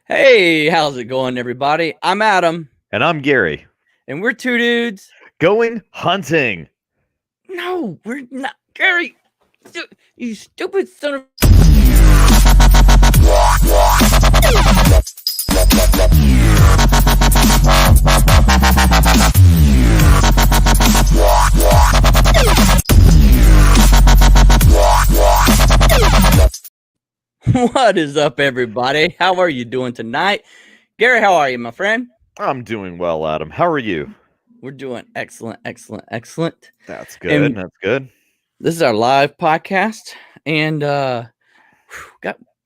Hey, how's it going, everybody? I'm Adam, And I'm Gary. and we're two dudes. Going hunting. No, we're not. Gary, you stupid son of. What is up, everybody? How are you doing tonight? Gary, how are you, my friend? I'm doing well, Adam. How are you? We're doing excellent, excellent, excellent. That's good. And That's good. this is our live podcast, and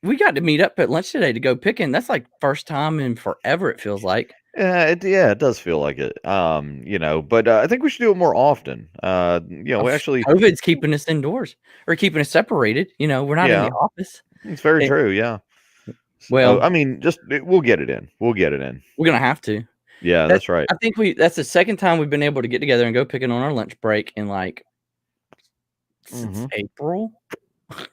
we got to meet up at lunch today to go picking. That's like first time in forever, it feels like. It does feel like it. But I think we should do it more often. We actually, COVID's keeping us indoors or keeping us separated. We're not in the yeah, office. it's very It- true. Yeah. well, I mean, we'll get it in. We'll get it in. we're gonna have to. Yeah, That, that's right. I think that's the second time we've been able to get together and go picking on our lunch break in like since April.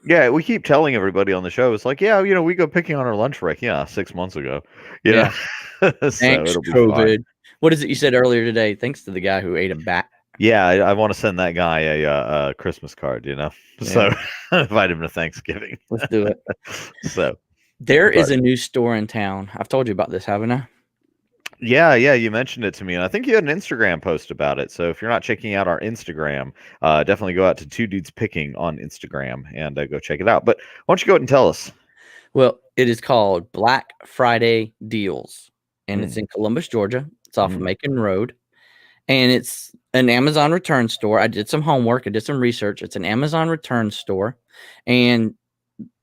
Yeah, we keep telling everybody on the show. It's like, yeah, we go picking on our lunch break. Yeah, 6 months ago. Yeah. So Thanks, it'll be COVID. fine. What is it you said earlier today? Thanks to the guy who ate a bat. Yeah, I want to send that guy a Christmas card, So invite him to Thanksgiving. Let's do it. So There is a new store in town. I've told you about this, haven't I? yeah, you mentioned it to me, and I think you had an Instagram post about it. So if you're not checking out our Instagram, definitely go out to Two Dudes Picking on Instagram and go check it out. But why don't you go ahead and tell us? Well, it is called Black Friday Deals, and it's in Columbus, Georgia. It's off of Macon Road, and it's an Amazon return store. I did some homework. I did some research. It's an Amazon return store, and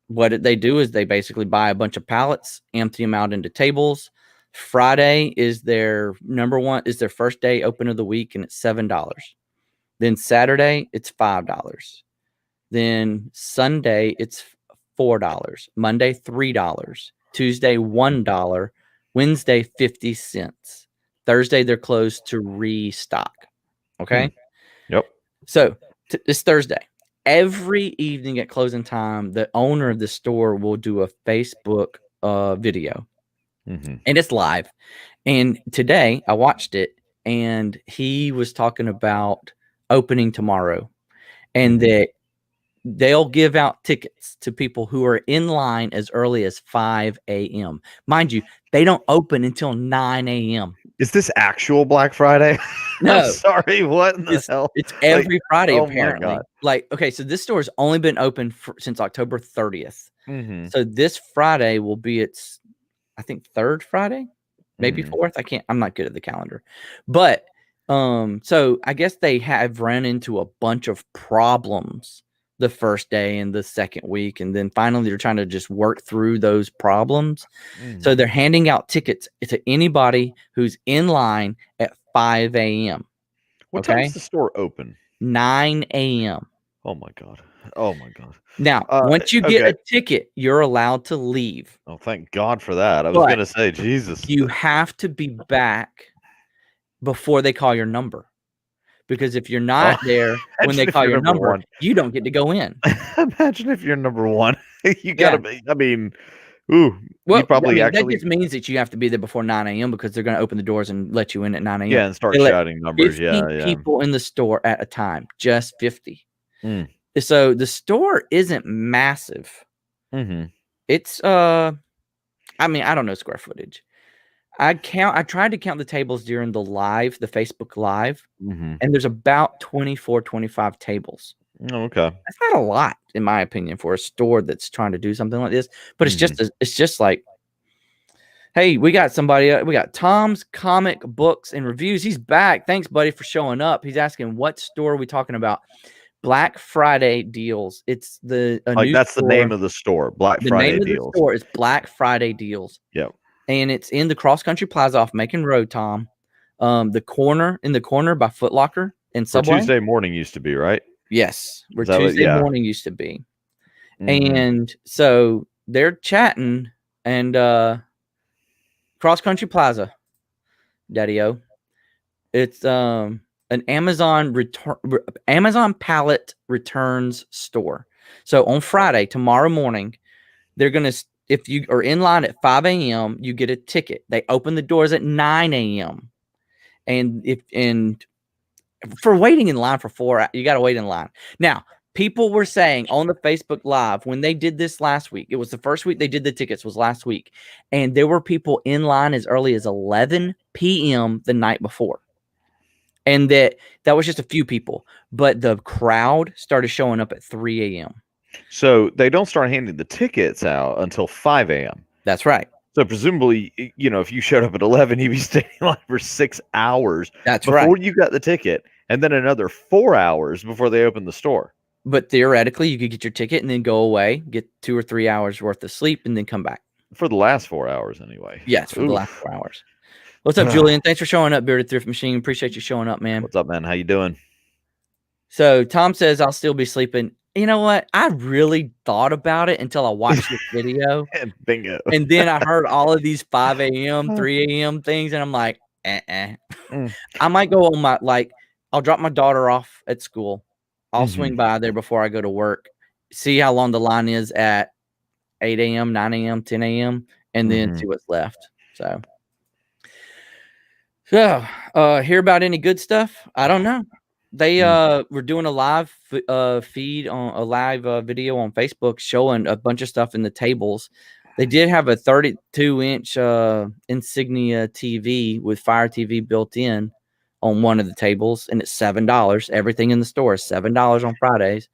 what they do is they basically buy a bunch of pallets, empty them out into tables. Friday is their their first day open of the week, and it's $7. Then Saturday, it's $5. Then Sunday, it's $4. Monday, $3. Tuesday, $1. Wednesday, 50 cents. Thursday, they're closed to restock. Okay. Yep. So it's Thursday. Every evening at closing time, the owner of the store will do a Facebook video, and it's live. And today I watched it, and he was talking about opening tomorrow, and that they'll give out tickets to people who are in line as early as 5 a.m. Mind you, they don't open until 9 a.m. Is this actual Black Friday? No. I'm sorry. What in the hell? It's every Friday, oh my apparently. God. Like, okay, so this store has only been open since October 30th. So this Friday will be its, I think, third Friday, maybe fourth. I'm not good at the calendar. But so I guess they have run into a bunch of problems the first day and the second week, and then finally they're trying to just work through those problems. So they're handing out tickets to anybody who's in line at 5 a.m. What time is the store open? 9 a.m. Oh my God. Oh my God. Now, once you get a ticket, you're allowed to leave. Oh, thank God for that. I was going to say, Jesus. You have to be back before they call your number. Because if you're not there when they call your number, you don't get to go in. Imagine if you're number one. You got to be, I mean, you probably that just means that you have to be there before 9 a.m. because they're going to open the doors and let you in at 9 a.m. Yeah, and start shouting numbers. 50 people in the store at a time, just 50. So the store isn't massive. It's, I mean, I don't know square footage. I tried to count the tables during the Facebook live, and there's about 24, 25 tables. Oh, okay. That's not a lot, in my opinion, for a store that's trying to do something like this. But it's just like, hey, we got Tom's Comic Books and Reviews. He's back. Thanks, buddy, for showing up. He's asking, what store are we talking about? Black Friday Deals. It's that's the name of the store. Black Friday Deals. The name of the store is Black Friday Deals. Yep. And it's in the Cross Country Plaza off Macon Road, Tom. In the corner by Foot Locker and Subway. Where Tuesday morning used to be, right? Yes, where Tuesday morning used to be. And so they're chatting, and Cross Country Plaza, Daddy-O. It's an Amazon pallet returns store. So on Friday, tomorrow morning, they're gonna if you are in line at 5 a.m., you get a ticket. They open the doors at 9 a.m. And for waiting in line for 4 hours, you got to wait in line. Now, people were saying on the Facebook Live when they did this last week, it was the first week they did the tickets was last week, and there were people in line as early as 11 p.m. the night before. And that was just a few people, but the crowd started showing up at 3 a.m. So they don't start handing the tickets out until 5 a.m. That's right. So presumably, if you showed up at 11, you'd be standing in line for 6 hours before you got the ticket, and then another 4 hours before they opened the store. But theoretically, you could get your ticket and then go away, get 2 or 3 hours worth of sleep, and then come back. For the last 4 hours, anyway. Yes, for the last 4 hours. What's up, Julian? Thanks for showing up, Bearded Thrift Machine. Appreciate you showing up, man. What's up, man? How you doing? So Tom says I'll still be sleeping. You know what? I really thought about it until I watched this video. And bingo. And then I heard all of these 5 a.m., 3 a.m. things, and I'm like, I might go on I'll drop my daughter off at school. I'll swing by there before I go to work, see how long the line is at 8 a.m., 9 a.m., 10 a.m., and then see what's left. So, hear about any good stuff? I don't know. They were doing a live feed on a live video on Facebook showing a bunch of stuff in the tables. They did have a 32-inch Insignia TV with Fire TV built in on one of the tables, and it's $7. Everything in the store is $7 on Fridays.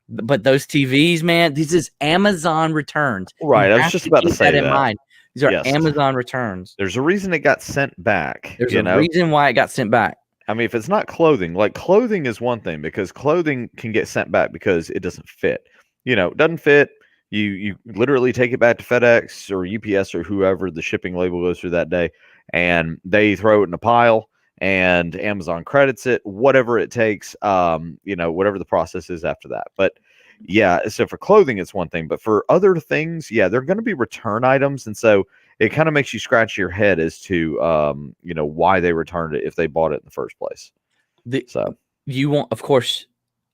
But those TVs, man, this is Amazon returns. Right, I was just about to say that. In mind. These are Amazon returns. There's a reason it got sent back. There's a reason why it got sent back. I mean, if it's not clothing, like clothing is one thing, because clothing can get sent back because it doesn't fit. It doesn't fit. You literally take it back to FedEx or UPS or whoever the shipping label goes through that day, and they throw it in a pile, and Amazon credits it, whatever it takes, whatever the process is after that. But yeah, so for clothing, it's one thing, but for other things, they're going to be return items. And so it kind of makes you scratch your head as to, why they returned it if they bought it in the first place. You want, of course,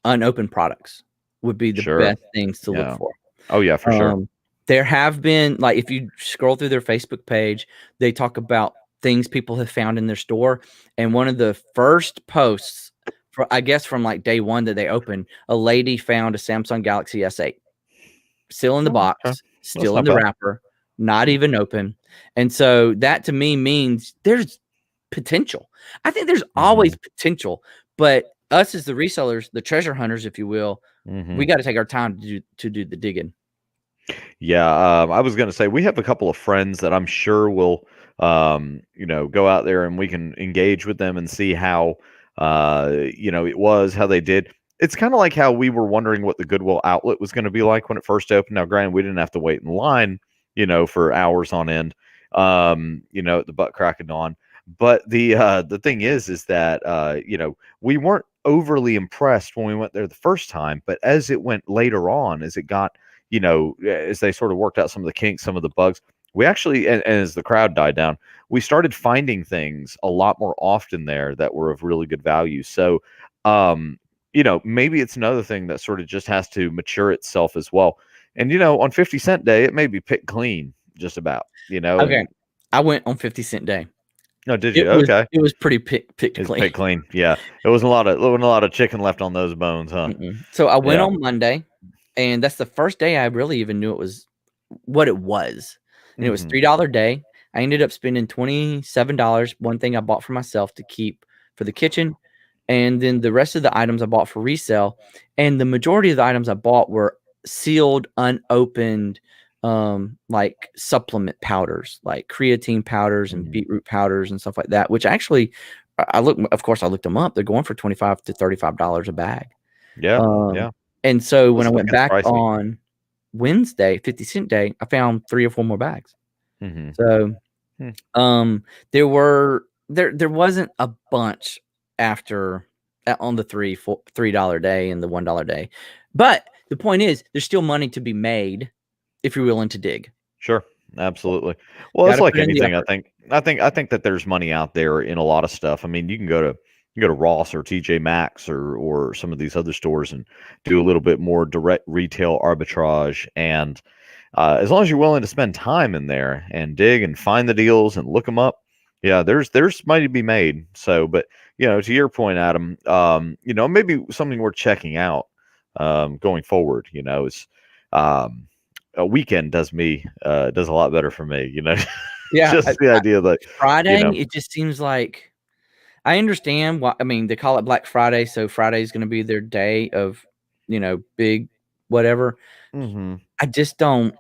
unopened products would be the best things to look for. Oh yeah, for sure. There have been, if you scroll through their Facebook page, they talk about things people have found in their store. And one of the first posts, from day one that they opened, a lady found a Samsung Galaxy S8 still in the box, still in the wrapper, not even open. And so that to me means there's potential. I think there's always potential, but us as the resellers, the treasure hunters, if you will, we got to take our time to do the digging. Yeah, I was going to say we have a couple of friends that I'm sure will, go out there and we can engage with them and see how, it was, how they did. It's kind of like how we were wondering what the Goodwill outlet was going to be like when it first opened. Now, granted, we didn't have to wait in line, for hours on end, at the butt crack of dawn. But the thing is that, we weren't overly impressed when we went there the first time. But as it went later on, as it got, as they sort of worked out some of the kinks, some of the bugs, we actually, and as the crowd died down, we started finding things a lot more often there that were of really good value. So, maybe it's another thing that sort of just has to mature itself as well. And, on 50 Cent Day, it may be picked clean just about, Okay. I went on 50 Cent Day. No, did you? Okay. It was pretty picked clean. Picked clean. Yeah. It wasn't a lot of chicken left on those bones, huh? So I went on Monday, and that's the first day I really even knew it was what it was. And it was $3 day. I ended up spending $27. One thing I bought for myself to keep for the kitchen. And then the rest of the items I bought for resale. And the majority of the items I bought were sealed, unopened, supplement powders, like creatine powders and beetroot powders and stuff like that, which actually I looked them up. They're going for $25 to $35 a bag. Yeah. And so when I went back on Wednesday, 50 Cent Day, I found 3 or 4 more bags. So there wasn't a bunch after on the $3 day and the $1 day. But the point is there's still money to be made if you're willing to dig. Sure. Absolutely. Well, it's like anything. I think that there's money out there in a lot of stuff. I mean, you can go to Ross or TJ Maxx or some of these other stores and do a little bit more direct retail arbitrage. And as long as you're willing to spend time in there and dig and find the deals and look them up, yeah, there's money to be made. So, but to your point, Adam, maybe something worth checking out going forward. Is um, a weekend does a lot better for me. Yeah, Just the idea that you Friday, know. it just seems like I understand why. I mean, they call it Black Friday, so Friday is going to be their day of, big whatever. Hmm. I just don't.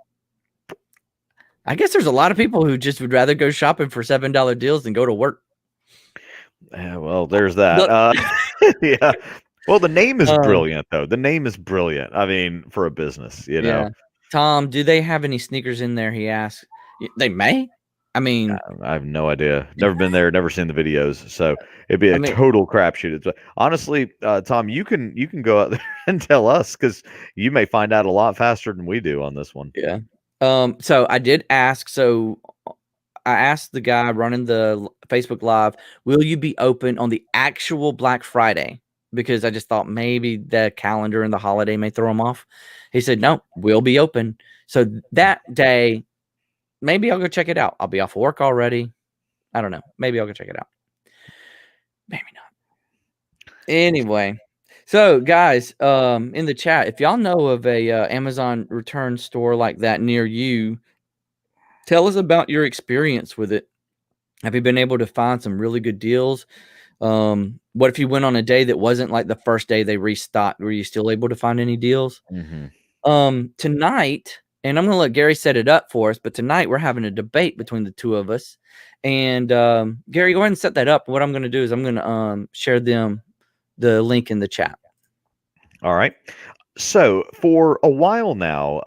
I guess there's a lot of people who just would rather go shopping for $7 deals than go to work. Yeah, well, there's that. Look, Yeah. Well, the name is uh, brilliant, though. The name is brilliant. I mean, for a business. yeah. Tom, do they have any sneakers in there? He asked. They may. I mean, I have no idea. Never been there. Never seen the videos. So it'd be I a mean, total crapshoot. Honestly, Tom, you can go out there and tell us because you may find out a lot faster than we do on this one. yeah. So I did ask. So I asked the guy running the Facebook Live, will you be open on the actual Black Friday? Because I just thought maybe the calendar and the holiday may throw him off. He said, no, we'll be open. So that day, maybe I'll go check it out. I'll be off of work already. I don't know. Maybe I'll go check it out. Maybe not. Anyway, so guys, in the chat, if y'all know of a Amazon return store like that near you, tell us about your experience with it. Have you been able to find some really good deals? What if you went on a day that wasn't like the first day they restocked? Were you still able to find any deals? Hmm. Tonight, and I'm gonna let Gary set it up for us, but tonight we're having a debate between the two of us. And Gary, go ahead and set that up. What I'm gonna do is I'm gonna share the link in the chat. All right. So for a while now,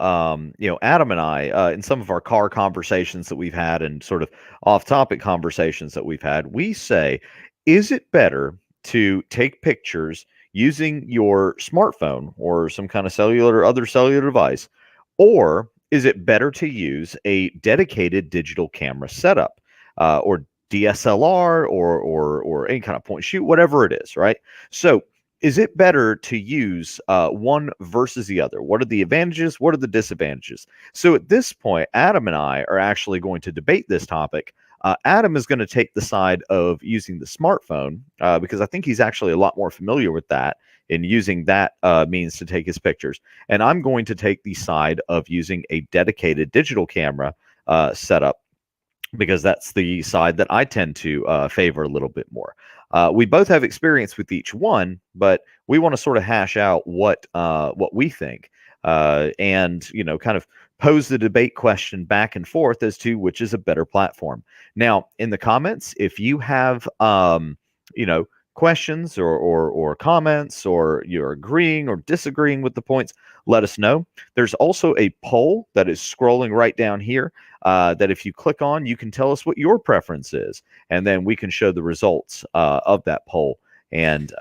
Adam and I, in some of our car conversations that we've had and sort of off-topic conversations that we've had, we say, is it better to take pictures using your smartphone or some kind of cellular or other cellular device, or is it better to use a dedicated digital camera setup, or DSLR or any kind of point shoot, whatever it is, right? So is it better to use one versus the other? What are the advantages? What are the disadvantages? So at this point, Adam and I are actually going to debate this topic. Adam is going to take the side of using the smartphone because I think he's actually a lot more familiar with that and using that means to take his pictures. And I'm going to take the side of using a dedicated digital camera setup because that's the side that I tend to favor a little bit more. We both have experience with each one, but we want to sort of hash out what we think, and kind of pose the debate question back and forth as to which is a better platform. Now, in the comments, if you have questions or comments, or you're agreeing or disagreeing with the points, let us know. There's also a poll that is scrolling right down here that if you click on, you can tell us what your preference is, and then we can show the results of that poll. And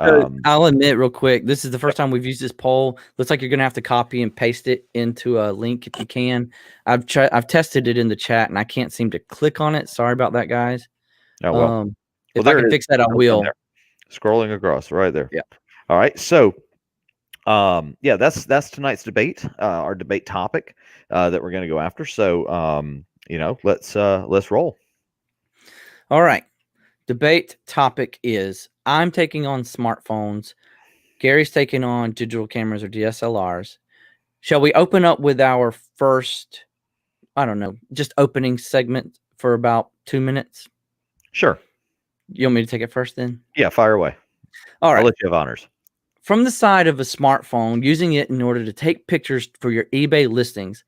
I'll admit real quick, this is the first time we've used this poll. Looks like you're gonna have to copy and paste it into a link if you can. I've tested it in the chat and I can't seem to click on it. Sorry about that, guys. oh well, If I there can it is. fix that, I will. There. Scrolling across right there. Yeah. All right. So yeah, that's tonight's debate, our debate topic that we're going to go after. So let's roll. All right. Debate topic is I'm taking on smartphones. Gary's taking on digital cameras or DSLRs. Shall we open up with our first, I don't know, just opening segment for about 2 minutes? Sure. You want me to take it first then? Yeah, fire away. All right. I'll let you have honors. From the side of a smartphone, using it in order to take pictures for your eBay listings,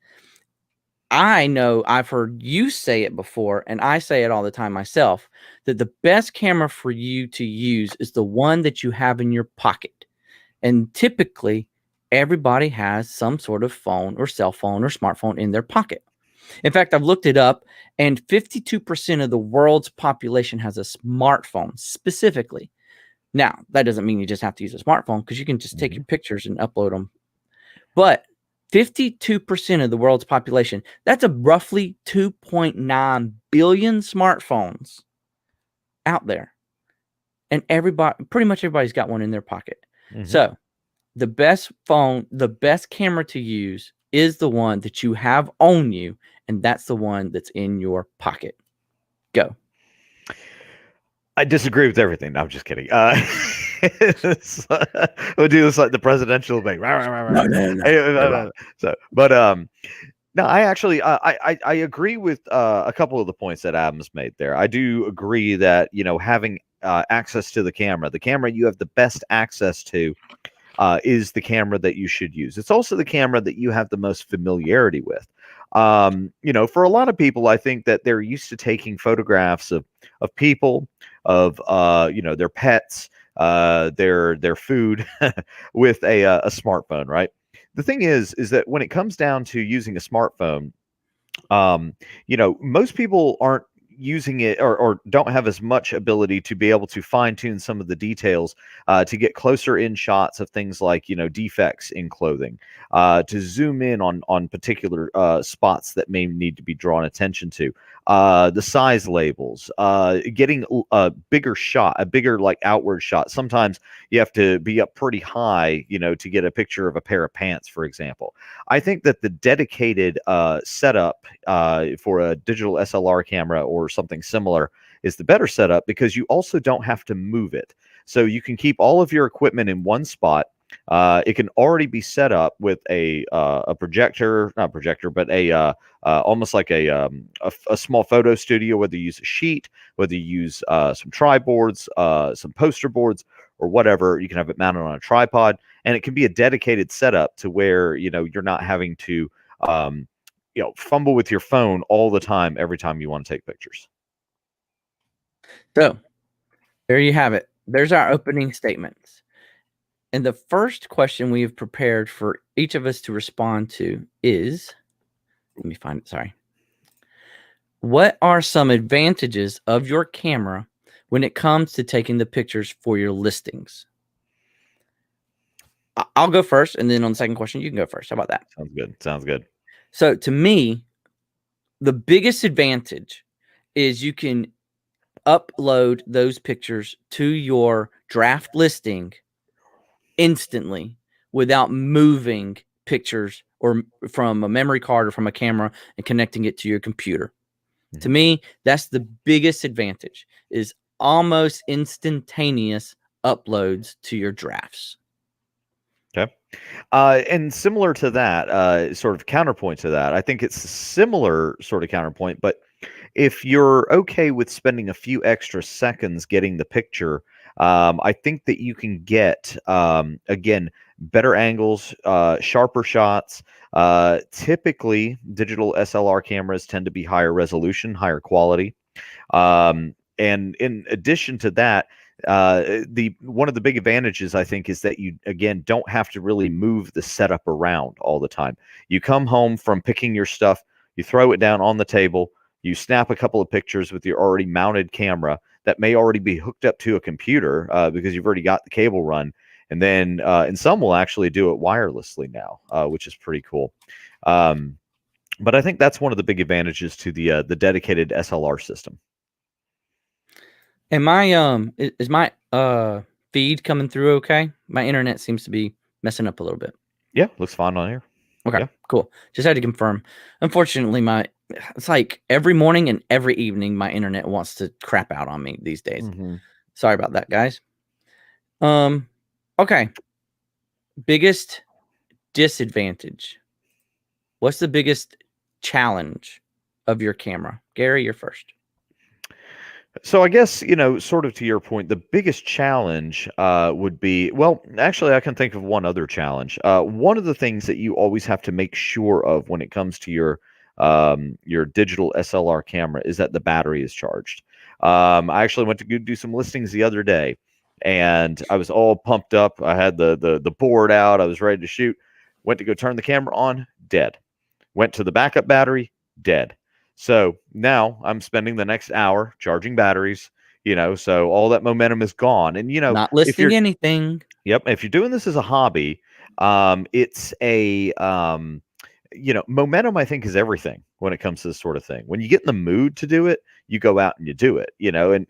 I know I've heard you say it before, and I say it all the time myself, that the best camera for you to use is the one that you have in your pocket. And typically, everybody has some sort of phone or cell phone or smartphone in their pocket. In fact, I've looked it up, and 52% of the world's population has a smartphone specifically. Now, that doesn't mean you just have to use a smartphone, because you can just take your pictures and upload them. But 52% of the world's population, that's a roughly 2.9 billion smartphones out there. And pretty much everybody's got one in their pocket. So the best camera to use is the one that you have on you, and that's the one that's in your pocket. Go. I disagree with everything. No, I'm just kidding. We'll do this like the presidential thing. No. So, but no, I actually I agree with a couple of the points that Adam's made there. I do agree that having access to the camera you have the best access to is the camera that you should use. It's also the camera that you have the most familiarity with. For a lot of people, I think that they're used to taking photographs of people, of their pets, their food with a smartphone, right? The thing is that when it comes down to using a smartphone, most people aren't using it or don't have as much ability to be able to fine tune some of the details to get closer in shots of things like defects in clothing, to zoom in on particular spots that may need to be drawn attention to, the size labels, getting a bigger shot, a bigger like outward shot. Sometimes you have to be up pretty high to get a picture of a pair of pants, for example. I think that the dedicated setup for a digital SLR camera or something similar is the better setup, because you also don't have to move it. So you can keep all of your equipment in one spot. It can already be set up with a projector, not projector, but a almost like a small photo studio, whether you use a sheet, whether you use some triboards, some poster boards, or whatever. You can have it mounted on a tripod, and it can be a dedicated setup to where you're not having to fumble with your phone all the time every time you want to take pictures. So there you have it. There's our opening statements. And the first question we have prepared for each of us to respond to is, let me find it, sorry. What are some advantages of your camera when it comes to taking the pictures for your listings? I'll go first, and then on the second question, you can go first. How about that? Sounds good. So to me, the biggest advantage is you can upload those pictures to your draft listing instantly without moving pictures or from a memory card or from a camera and connecting it to your computer. Mm-hmm. To me, that's the biggest advantage, is almost instantaneous uploads to your drafts. Okay. And similar to that, sort of counterpoint to that, I think it's a similar sort of counterpoint, but if you're okay with spending a few extra seconds getting the picture, I think that you can get, again, better angles, sharper shots. Typically, digital SLR cameras tend to be higher resolution, higher quality. And in addition to that, one of the big advantages, I think, is that you, again, don't have to really move the setup around all the time. You come home from picking your stuff, you throw it down on the table, you snap a couple of pictures with your already mounted camera that may already be hooked up to a computer because you've already got the cable run. And then, and some will actually do it wirelessly now, which is pretty cool. But I think that's one of the big advantages to the dedicated SLR system. And my is my feed coming through okay? My internet seems to be messing up a little bit. Yeah, looks fine on here. Okay, yeah. Cool. Just had to confirm. Unfortunately, it's like every morning and every evening my internet wants to crap out on me these days. Mm-hmm. Sorry about that, guys. Okay. Biggest disadvantage. What's the biggest challenge of your camera? Gary, you're first. So I guess, sort of to your point, the biggest challenge would be, well, actually, I can think of one other challenge. One of the things that you always have to make sure of when it comes to your digital SLR camera is that the battery is charged. I actually went to go do some listings the other day, and I was all pumped up. I had the board out. I was ready to shoot. Went to go turn the camera on, dead. Went to the backup battery, dead. So now I'm spending the next hour charging batteries, so all that momentum is gone. And, not listing anything. Yep. If you're doing this as a hobby, it's a, momentum, I think, is everything when it comes to this sort of thing. When you get in the mood to do it, you go out and you do it,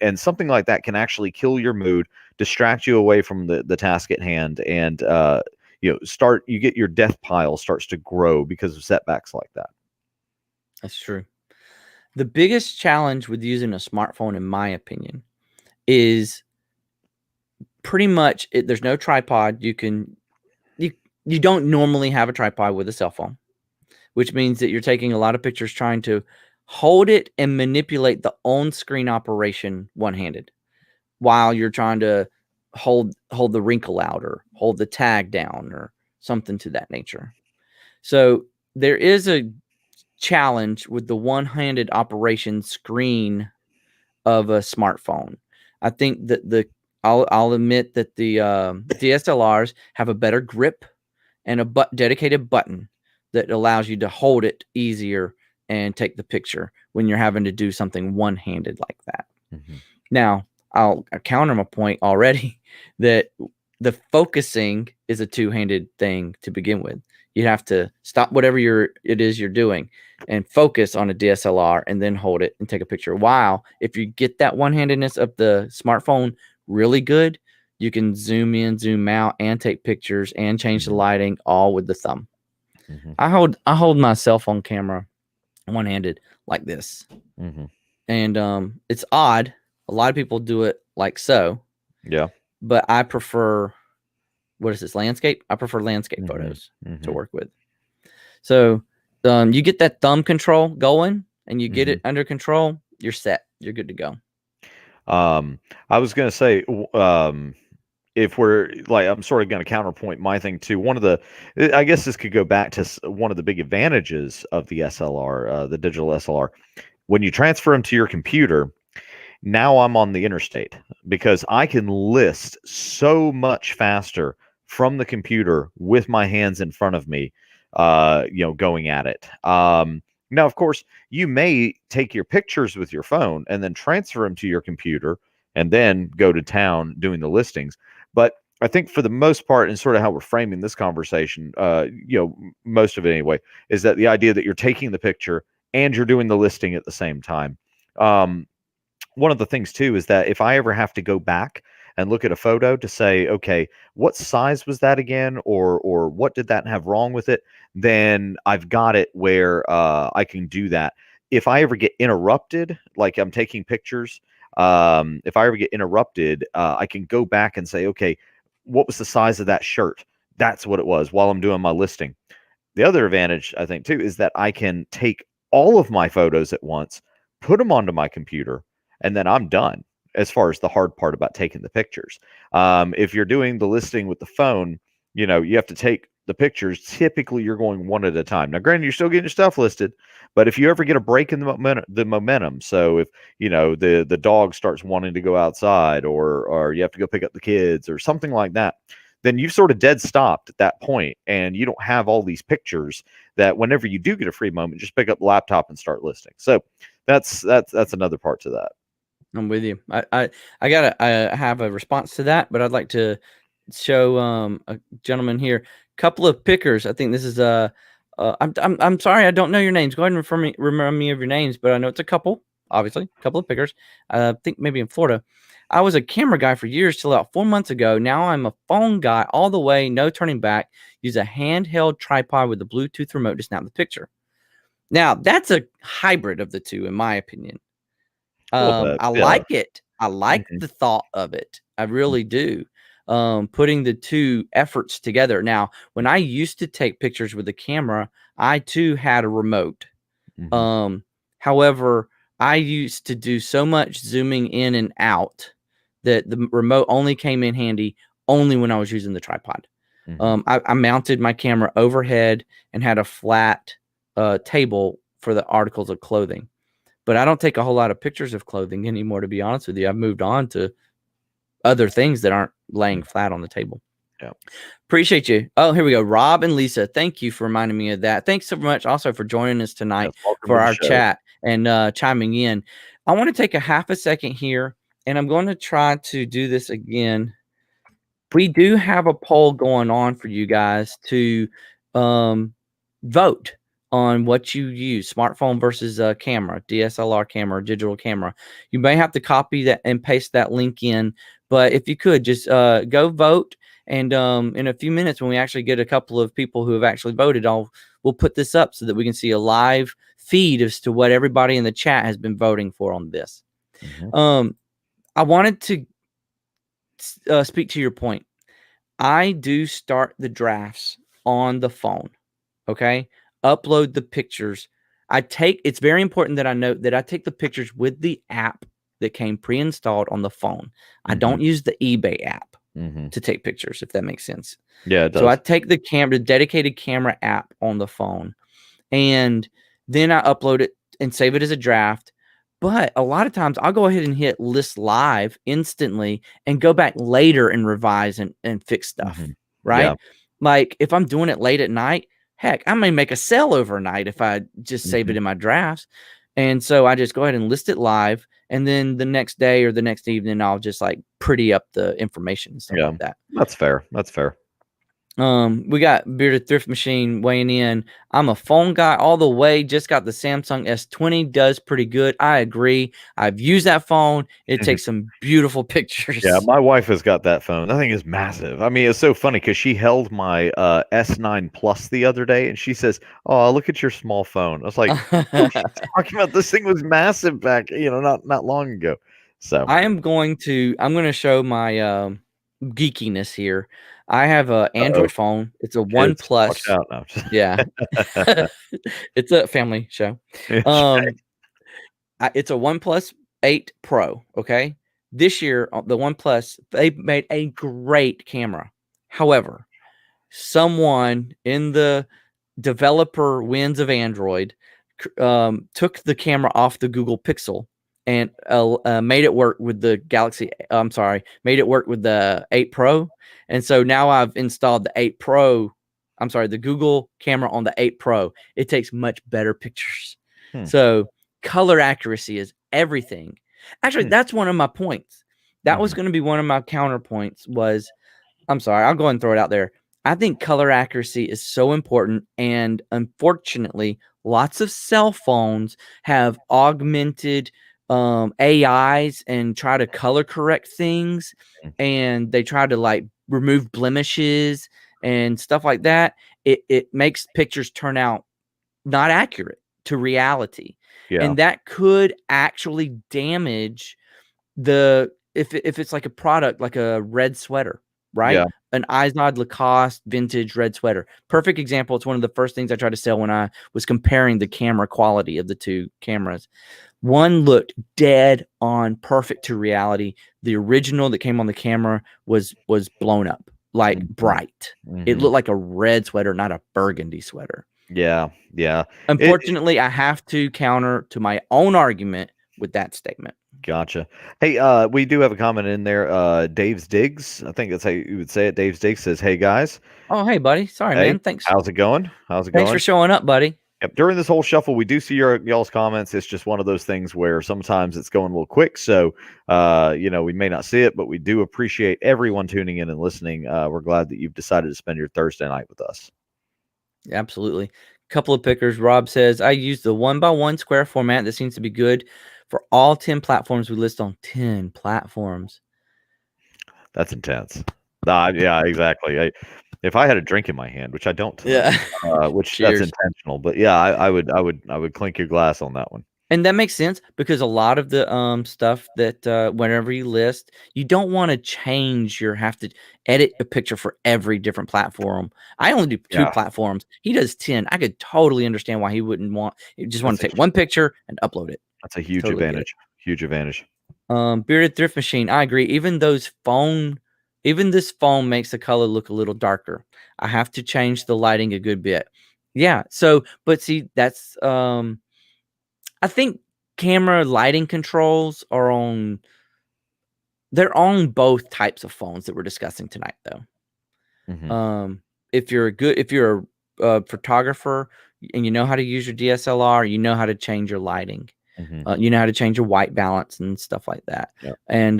and something like that can actually kill your mood, distract you away from the task at hand, and, you get your death pile starts to grow because of setbacks like that. That's true. The biggest challenge with using a smartphone, in my opinion, is pretty much there's no tripod. You don't normally have a tripod with a cell phone, which means that you're taking a lot of pictures trying to hold it and manipulate the on-screen operation one-handed while you're trying to hold the wrinkle out or hold the tag down or something to that nature. So there is a challenge with the one-handed operation screen of a smartphone. I think that I'll admit that the DSLRs have a better grip and a dedicated button that allows you to hold it easier and take the picture when you're having to do something one-handed like that. Mm-hmm. Now, I'll counter my point already that the focusing is a two-handed thing to begin with. You have to stop whatever it is you're doing and focus on a DSLR and then hold it and take a picture. While if you get that one-handedness of the smartphone really good, you can zoom in, zoom out, and take pictures and change the lighting all with the thumb. Mm-hmm. I hold my cell phone camera one-handed like this. Mm-hmm. And it's odd. A lot of people do it like so. Yeah. But I prefer, what is this, landscape? I prefer landscape Mm-hmm. photos Mm-hmm. to work with. So you get that thumb control going and you get it under control, you're set. You're good to go. I was going to say, if we're like, I'm sort of going to counterpoint my thing too. I guess this could go back to one of the big advantages of the SLR, the digital SLR. When you transfer them to your computer, now I'm on the interstate because I can list so much faster from the computer with my hands in front of me, going at it. Now, of course, you may take your pictures with your phone and then transfer them to your computer and then go to town doing the listings. But I think for the most part, and sort of how we're framing this conversation, most of it anyway, is that the idea that you're taking the picture and you're doing the listing at the same time. One of the things too is that if I ever have to go back and look at a photo to say, okay, what size was that again, or what did that have wrong with it, then I've got it where I can do that. If I ever get interrupted, like I'm taking pictures, if I ever get interrupted, I can go back and say, okay, what was the size of that shirt? That's what it was while I'm doing my listing. The other advantage, I think, too, is that I can take all of my photos at once, put them onto my computer, and then I'm done as far as the hard part about taking the pictures. If you're doing the listing with the phone, you have to take the pictures. Typically, you're going one at a time. Now, granted, you're still getting your stuff listed, but if you ever get a break in the momentum, so if the dog starts wanting to go outside, or you have to go pick up the kids, or something like that, then you've sort of dead stopped at that point, and you don't have all these pictures that whenever you do get a free moment, just pick up the laptop and start listing. So that's another part to that. I'm with you. I have a response to that, but I'd like to show a gentleman here, couple of pickers. I think this is I'm sorry, I don't know your names. Go ahead and remind me of your names, but I know it's a couple, obviously, a couple of pickers. I think maybe in Florida. I was a camera guy for years till about 4 months ago. Now I'm a phone guy all the way, no turning back. Use a handheld tripod with a Bluetooth remote to snap the picture. Now that's a hybrid of the two, in my opinion. I like it. I like the thought of it. I really do. Putting the two efforts together. Now, when I used to take pictures with the camera, I too had a remote. However, I used to do so much zooming in and out that the remote only came in handy only when I was using the tripod. I mounted my camera overhead and had a flat table for the articles of clothing. But I don't take a whole lot of pictures of clothing anymore, to be honest with you. I've moved on to other things that aren't laying flat on the table. Yeah. Appreciate you. Oh, here we go. Rob and Lisa, thank you for reminding me of that. Thanks so much also for joining us tonight for our chat and chiming in. I want to take a half a second here, and I'm going to try to do this again. We do have a poll going on for you guys to vote on what you use, smartphone versus camera, DSLR camera, digital camera. You may have to copy that and paste that link in, but if you could just go vote And in a few minutes, when we actually get a couple of people who have actually voted, we'll put this up so that we can see a live feed as to what everybody in the chat has been voting for on this. I wanted to speak to your point. I do start the drafts on the phone. Okay. Upload the pictures. It's very important that I note that I take the pictures with the app that came pre-installed on the phone. I don't use the eBay app to take pictures, if that makes sense. Yeah, it does. So I take the dedicated camera app on the phone, and then I upload it and save it as a draft. But a lot of times I'll go ahead and hit list live instantly and go back later and revise and fix stuff. Right. Yeah. Like if I'm doing it late at night, heck, I may make a sale overnight if I just save it in my drafts. And so I just go ahead and list it live. And then the next day or the next evening, I'll just like pretty up the information and stuff like that. That's fair. That's fair. We got Bearded Thrift Machine weighing in. I'm a phone guy all the way. Just got the Samsung S20. Does pretty good. I agree. I've used that phone. It takes some beautiful pictures. Yeah, my wife has got that phone. That thing is massive. I mean, it's so funny because she held my S9 Plus the other day, and she says, "Oh, look at your small phone." I was like, "What are you talking about? This thing was massive back, not long ago." So I'm going to show my geekiness here. I have an Android phone. It's a OnePlus. Watch out now. Yeah. It's a family show. It's a OnePlus 8 Pro. Okay. This year, the OnePlus, they made a great camera. However, someone in the developer wins of Android took the camera off the Google Pixel and made it work with the made it work with the 8 Pro. And so now I've installed the 8 Pro. The Google camera on the 8 Pro. It takes much better pictures. So color accuracy is everything. Actually, that's one of my points. That was going to be one of my counterpoints was, I'll go ahead and throw it out there. I think color accuracy is so important. And unfortunately, lots of cell phones have augmented AIs and try to color correct things. And they try to like remove blemishes and stuff like that. It makes pictures turn out not accurate to reality. Yeah. And that could actually damage if it's like a product, like a red sweater, right? Yeah. An Izod Lacoste vintage red sweater. Perfect example. It's one of the first things I tried to sell when I was comparing the camera quality of the two cameras. One looked dead on perfect to reality. The original that came on the camera was blown up, like bright. It looked like a red sweater, not a burgundy sweater. Yeah. Yeah. Unfortunately, I have to counter to my own argument with that statement. Gotcha. Hey, we do have a comment in there. Dave's Digs, I think that's how you would say it. Dave's Digs says, "Hey guys." Oh, hey buddy. Sorry, man. Thanks. How's it going? Thanks for showing up, buddy. Yep. During this whole shuffle, we do see y'all's comments. It's just one of those things where sometimes it's going a little quick. So, we may not see it, but we do appreciate everyone tuning in and listening. We're glad that you've decided to spend your Thursday night with us. Absolutely. Couple of pickers. Rob says, I use the 1x1 square format. That seems to be good for all 10 platforms. We list on 10 platforms. That's intense. Yeah, exactly. If I had a drink in my hand, which I don't tonight, which that's intentional, but yeah, I would clink your glass on that one. And that makes sense because a lot of the stuff that whenever you list, you don't want to change have to edit a picture for every different platform. I only do 2 platforms. He does 10. I could totally understand why he wouldn't want. He just want to take one picture and upload it. That's a huge advantage. Huge advantage. Bearded Thrift Machine. I agree. Even this phone makes the color look a little darker. I have to change the lighting a good bit. Yeah. So, but see, that's I think camera lighting controls are on both types of phones that we're discussing tonight, though. If you're a photographer and you know how to use your DSLR, you know how to change your lighting. You know how to change your white balance and stuff like that. Yep. And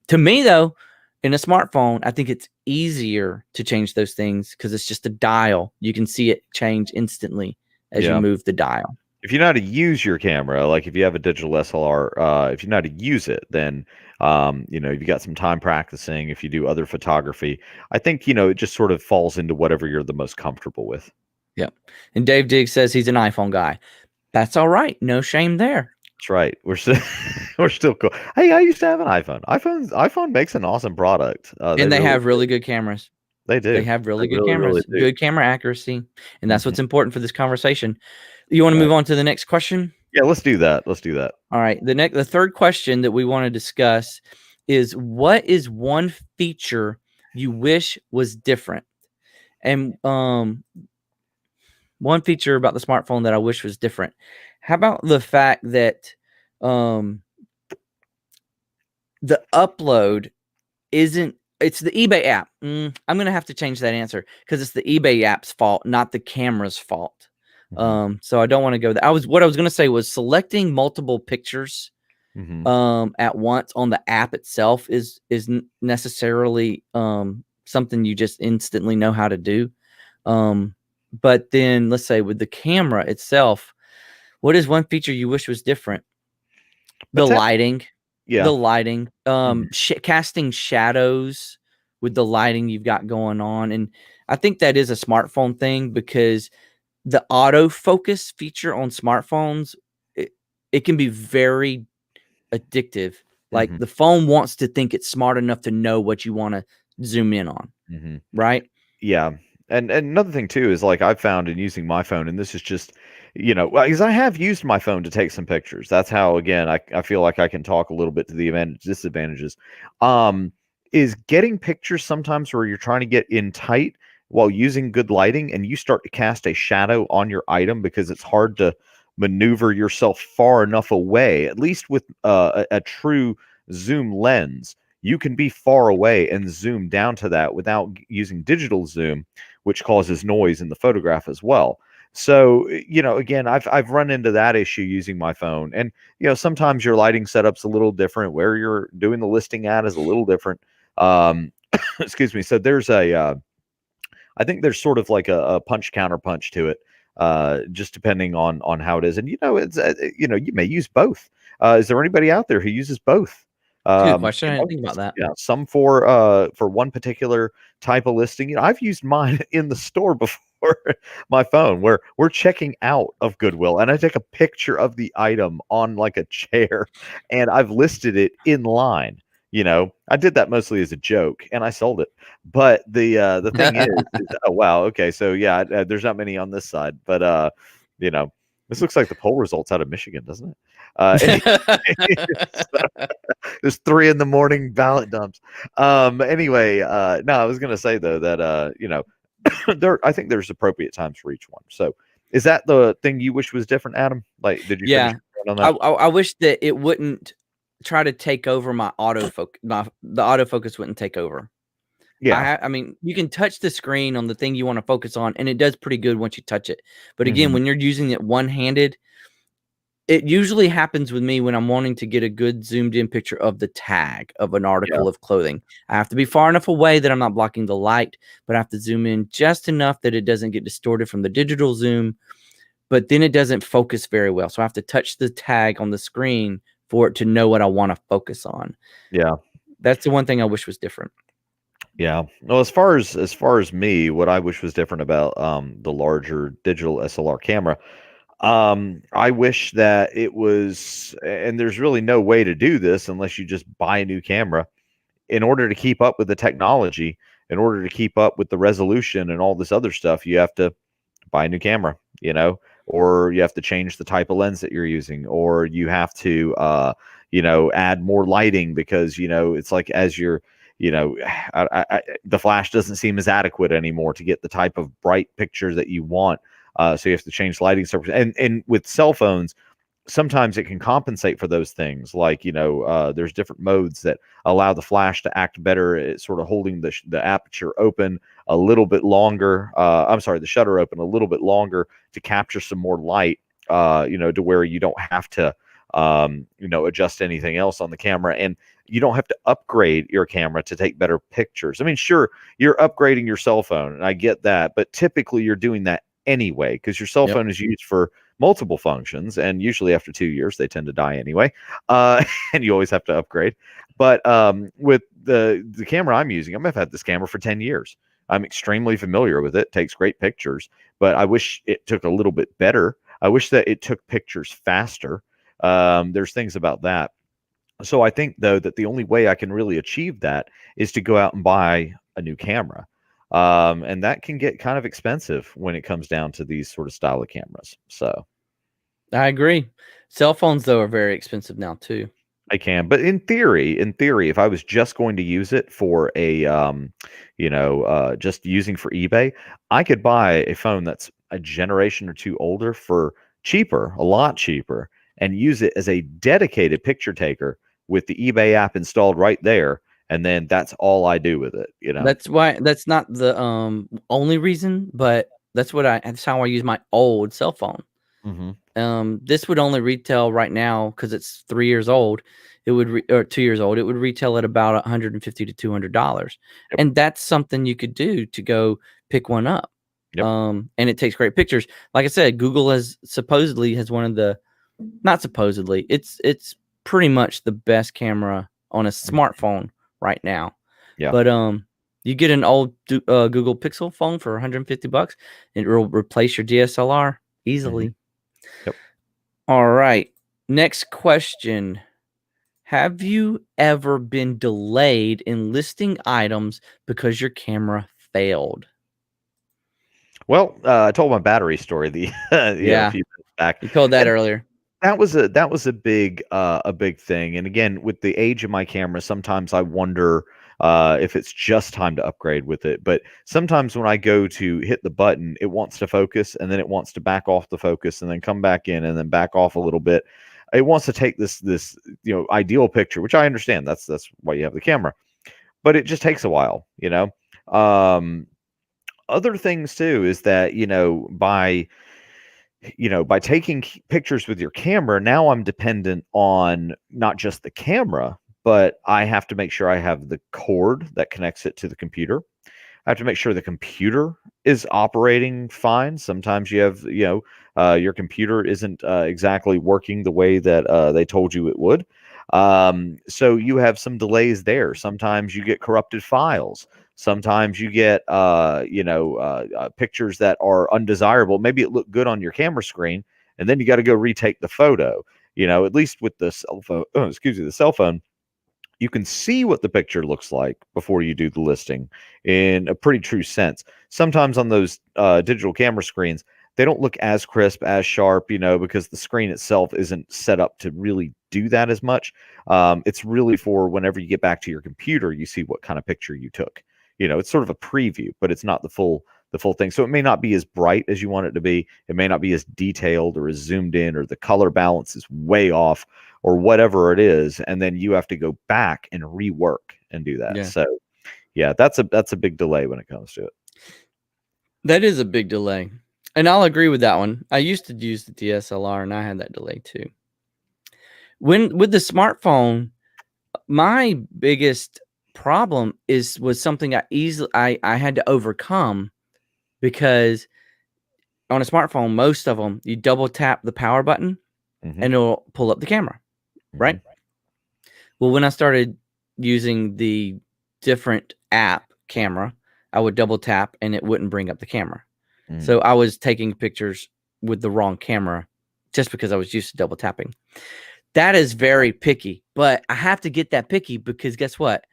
to me, though, in a smartphone, I think it's easier to change those things because it's just a dial. You can see it change instantly as you move the dial. if you know how to use your camera, like if you have a digital SLR, if you know how to use it, then if you got some time practicing, if you do other photography, I think it just sort of falls into whatever you're the most comfortable with. Yep. And Dave Diggs says he's an iPhone guy. That's all right. No shame there. That's right. We're still we're still cool. Hey, I used to have an iPhone. iPhone makes an awesome product. They And they really have really good cameras. they They do. have They really good really, really cameras, do. good camera accuracy, and that's Mhm. what's important for this conversation. You want to Right. move on to the next question? Yeah, let's do that. Let's do that. All right. The third question that we want to discuss is, what is one feature you wish was different? And one feature about the smartphone that I wish was different. How about the fact that the upload isn't, it's the eBay app. I'm going to have to change that answer because it's the eBay app's fault, not the camera's fault. Mhm. So I don't want to go there. What I was going to say was selecting multiple pictures Mhm. at once on the app itself is necessarily something you just instantly know how to do. But then let's say with the camera itself, what is one feature you wish was different? But The lighting, yeah. Mhm. casting shadows with the lighting you've got going on. And I think that is a smartphone thing, because the autofocus feature on smartphones, it can be very addictive. Like, Mhm. the phone wants to think it's smart enough to know what you want to zoom in on, Mhm. right? Yeah. And another thing too is like I've found in using my phone, and this is just, because I have used my phone to take some pictures. That's how, again, I feel like I can talk a little bit to the disadvantages. Um, is getting pictures sometimes where you're trying to get in tight while using good lighting, and you start to cast a shadow on your item because it's hard to maneuver yourself far enough away, at least with a true zoom lens. You can be far away and zoom down to that without using digital zoom, which causes noise in the photograph as well. So, again, I've run into that issue using my phone. And, sometimes your lighting setup's a little different. Where you're doing the listing at is a little different. Excuse me. So I think there's sort of like a punch counter punch to it, just depending on how it is. And you may use both. Is there anybody out there who uses both? It's a good question. I didn't think about that. Yeah, some for one particular type of listing. I've used mine in the store before my phone, where we're checking out of Goodwill, and I take a picture of the item on like a chair, and I've listed it in line. I did that mostly as a joke, and I sold it. But the thing is oh, wow, okay, so, yeah, there's not many on this side, but, you know, this looks like the poll results out of Michigan, doesn't it? Anyways, it's 3 in the morning ballot dumps. Anyway, no, I was gonna say, though, that, I think there's appropriate times for each one. So, is that the thing you wish was different, Adam? Like, did you finish Yeah. your point on I that? I I wish that it wouldn't try to take over the autofocus wouldn't take over. Yeah. I mean, you can touch the screen on the thing you wanna focus on, and it does pretty good once you touch it. But again, Mhm. when you're using it one-handed, it usually happens with me when I'm wanting to get a good zoomed in picture of the tag of an Yeah. article of clothing. I have to be far enough away that I'm not blocking the light, but I have to zoom in just enough that it doesn't get distorted from the digital zoom, but then it doesn't focus very well. So I have to touch the tag on the screen for it to know what I want to focus on. Yeah. That's the one thing I wish was different. Yeah. Well, as far as me, what I wish was different about the larger digital SLR camera, I wish that it was, and there's really no way to do this unless you just buy a new camera. In order to keep up with the technology, in order to keep up with the resolution and all this other stuff, you have to buy a new camera, or you have to change the type of lens that you're using, or you have to, add more lighting because, it's like as you're, you know, the flash doesn't seem as adequate anymore to get the type of bright picture that you want. So you have to change lighting sources. And with cell phones, sometimes it can compensate for those things. Like, there's different modes that allow the flash to act better at sort of holding the aperture open a little bit longer. I'm sorry, the shutter open a little bit longer to capture some more light, to where you don't have to, adjust anything else on the camera. And you don't have to upgrade your camera to take better pictures. I mean, sure, you're upgrading your cell phone, and I get that, but typically you're doing that anyway because your cell Yep. phone is used for multiple functions, and usually after 2 years they tend to die anyway, and you always have to upgrade. But with the camera I'm using, I've had this camera for 10 years. I'm extremely familiar with it. Takes great pictures, but I wish it took a little bit better. I wish that it took pictures faster. There's things about that. So I think though that the only way I can really achieve that is to go out and buy a new camera. And that can get kind of expensive when it comes down to these sort of style of cameras. So I agree. Cell phones though are very expensive now too. I can, but in theory, if I was just going to use it for a, just using for eBay, I could buy a phone that's a generation or two older for cheaper, a lot cheaper, and use it as a dedicated picture taker with the eBay app installed right there, and then that's all I do with it. That's not the only reason, but that's how I use my old cell phone. Hmm. This would only retail right now because it's 3 years old. It would or 2 years old. It would retail at about $150 to $200, Yep. and that's something you could do to go pick one up. Yep. And it takes great pictures. Like I said, Google supposedly has one of the not supposedly. It's pretty much the best camera on a smartphone right now. Yeah. But you get an old Google Pixel phone for $150, and it will replace your DSLR easily. Yep. All right. Next question. Have you ever been delayed in listing items because your camera failed? Well, I told my battery story a few minutes back. You told that And earlier. that was a big thing. And again, with the age of my camera, sometimes I wonder if it's just time to upgrade with it. But sometimes when I go to hit the button, it wants to focus, and then it wants to back off the focus, and then come back in, and then back off a little bit. It wants to take this ideal picture, which I understand. That's why you have the camera, but it just takes a while. Other things too is that by taking pictures with your camera, now I'm dependent on not just the camera, but I have to make sure I have the cord that connects it to the computer. I have to make sure the computer is operating fine. Sometimes you have, your computer isn't exactly working the way that they told you it would. So you have some delays there. Sometimes you get corrupted files. Sometimes you get, pictures that are undesirable. Maybe it looked good on your camera screen, and then you got to go retake the photo. At least with the cell phone, you can see what the picture looks like before you do the listing in a pretty true sense. Sometimes on those digital camera screens, they don't look as crisp, as sharp, because the screen itself isn't set up to really do that as much. It's really for whenever you get back to your computer, you see what kind of picture you took. It's sort of a preview, but it's not the full thing. So it may not be as bright as you want it to be. It may not be as detailed or as zoomed in, or the color balance is way off, or whatever it is. And then you have to go back and rework and do that. Yeah. So yeah, that's a big delay when it comes to it. That is a big delay. And I'll agree with that one. I used to use the DSLR, and I had that delay too. With the smartphone, my biggest problem was something I had to overcome, because on a smartphone, most of them, you double tap the power button and it'll pull up the camera, right? Well, when I started using the different app camera, I would double tap and it wouldn't bring up the camera. So I was taking pictures with the wrong camera just because I was used to double tapping. That is very picky, but I have to get that picky because guess what?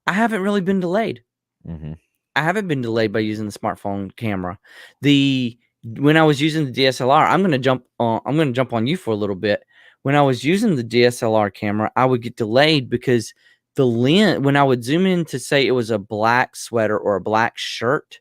I haven't really been delayed. I haven't been delayed by using the smartphone camera. When I was using the DSLR, I'm going to jump on you for a little bit. When I was using the DSLR camera, I would get delayed because the lens, when I would zoom in to say it was a black sweater or a black shirt,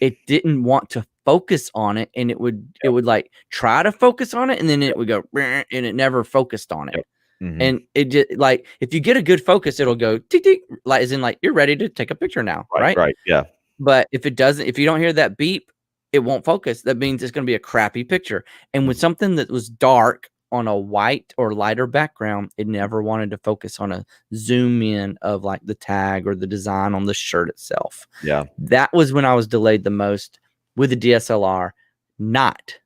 it didn't want to focus on it, and it would like try to focus on it, and then it would go and it never focused on it. And it just like, if you get a good focus, it'll go tick tick, like as in like you're ready to take a picture now, right? Yeah. But if you don't hear that beep, it won't focus. That means it's going to be a crappy picture. And with something that was dark on a white or lighter background, it never wanted to focus on a zoom in of like the tag or the design on the shirt itself. Yeah. That was when I was delayed the most with the DSLR, not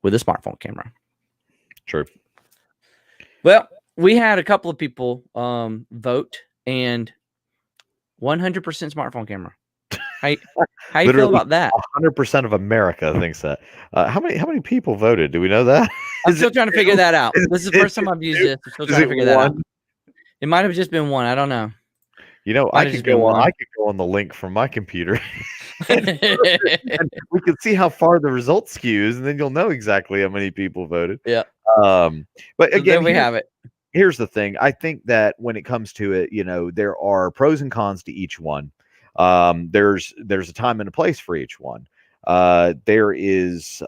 with a smartphone camera. True. Well, we had a couple of people vote, and 100% smartphone camera. How you feel about that? 100% of America thinks that. How many people voted? Do we know that? I'm still trying to figure that out. This is the first time I've used this. I'm still trying to figure that out. It might have just been one. I don't know. You know, I could go on the link from my computer and we can see how far the result skews, and then you'll know exactly how many people voted. Yeah. But again, there we have it. Here's the thing. I think that when it comes to it, there are pros and cons to each one. There's a time and a place for each one. There is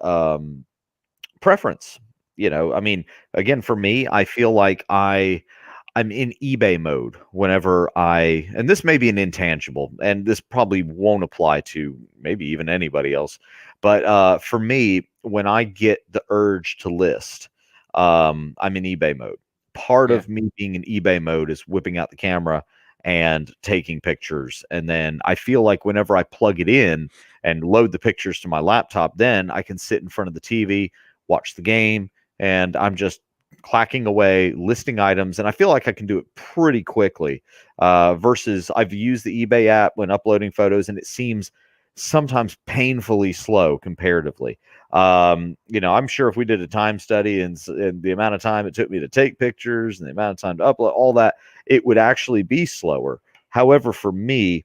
preference. I mean, again, for me, I feel like I'm in eBay mode whenever and this may be an intangible, and this probably won't apply to maybe even anybody else. But for me, when I get the urge to list, I'm in eBay mode. Part of me being in eBay mode is whipping out the camera and taking pictures. And then I feel like whenever I plug it in and load the pictures to my laptop, then I can sit in front of the TV, watch the game, and I'm just clacking away, listing items, and I feel like I can do it pretty quickly. Versus I've used the eBay app when uploading photos, and it seems sometimes painfully slow comparatively. I'm sure if we did a time study and the amount of time it took me to take pictures and the amount of time to upload all that, it would actually be slower. However, for me,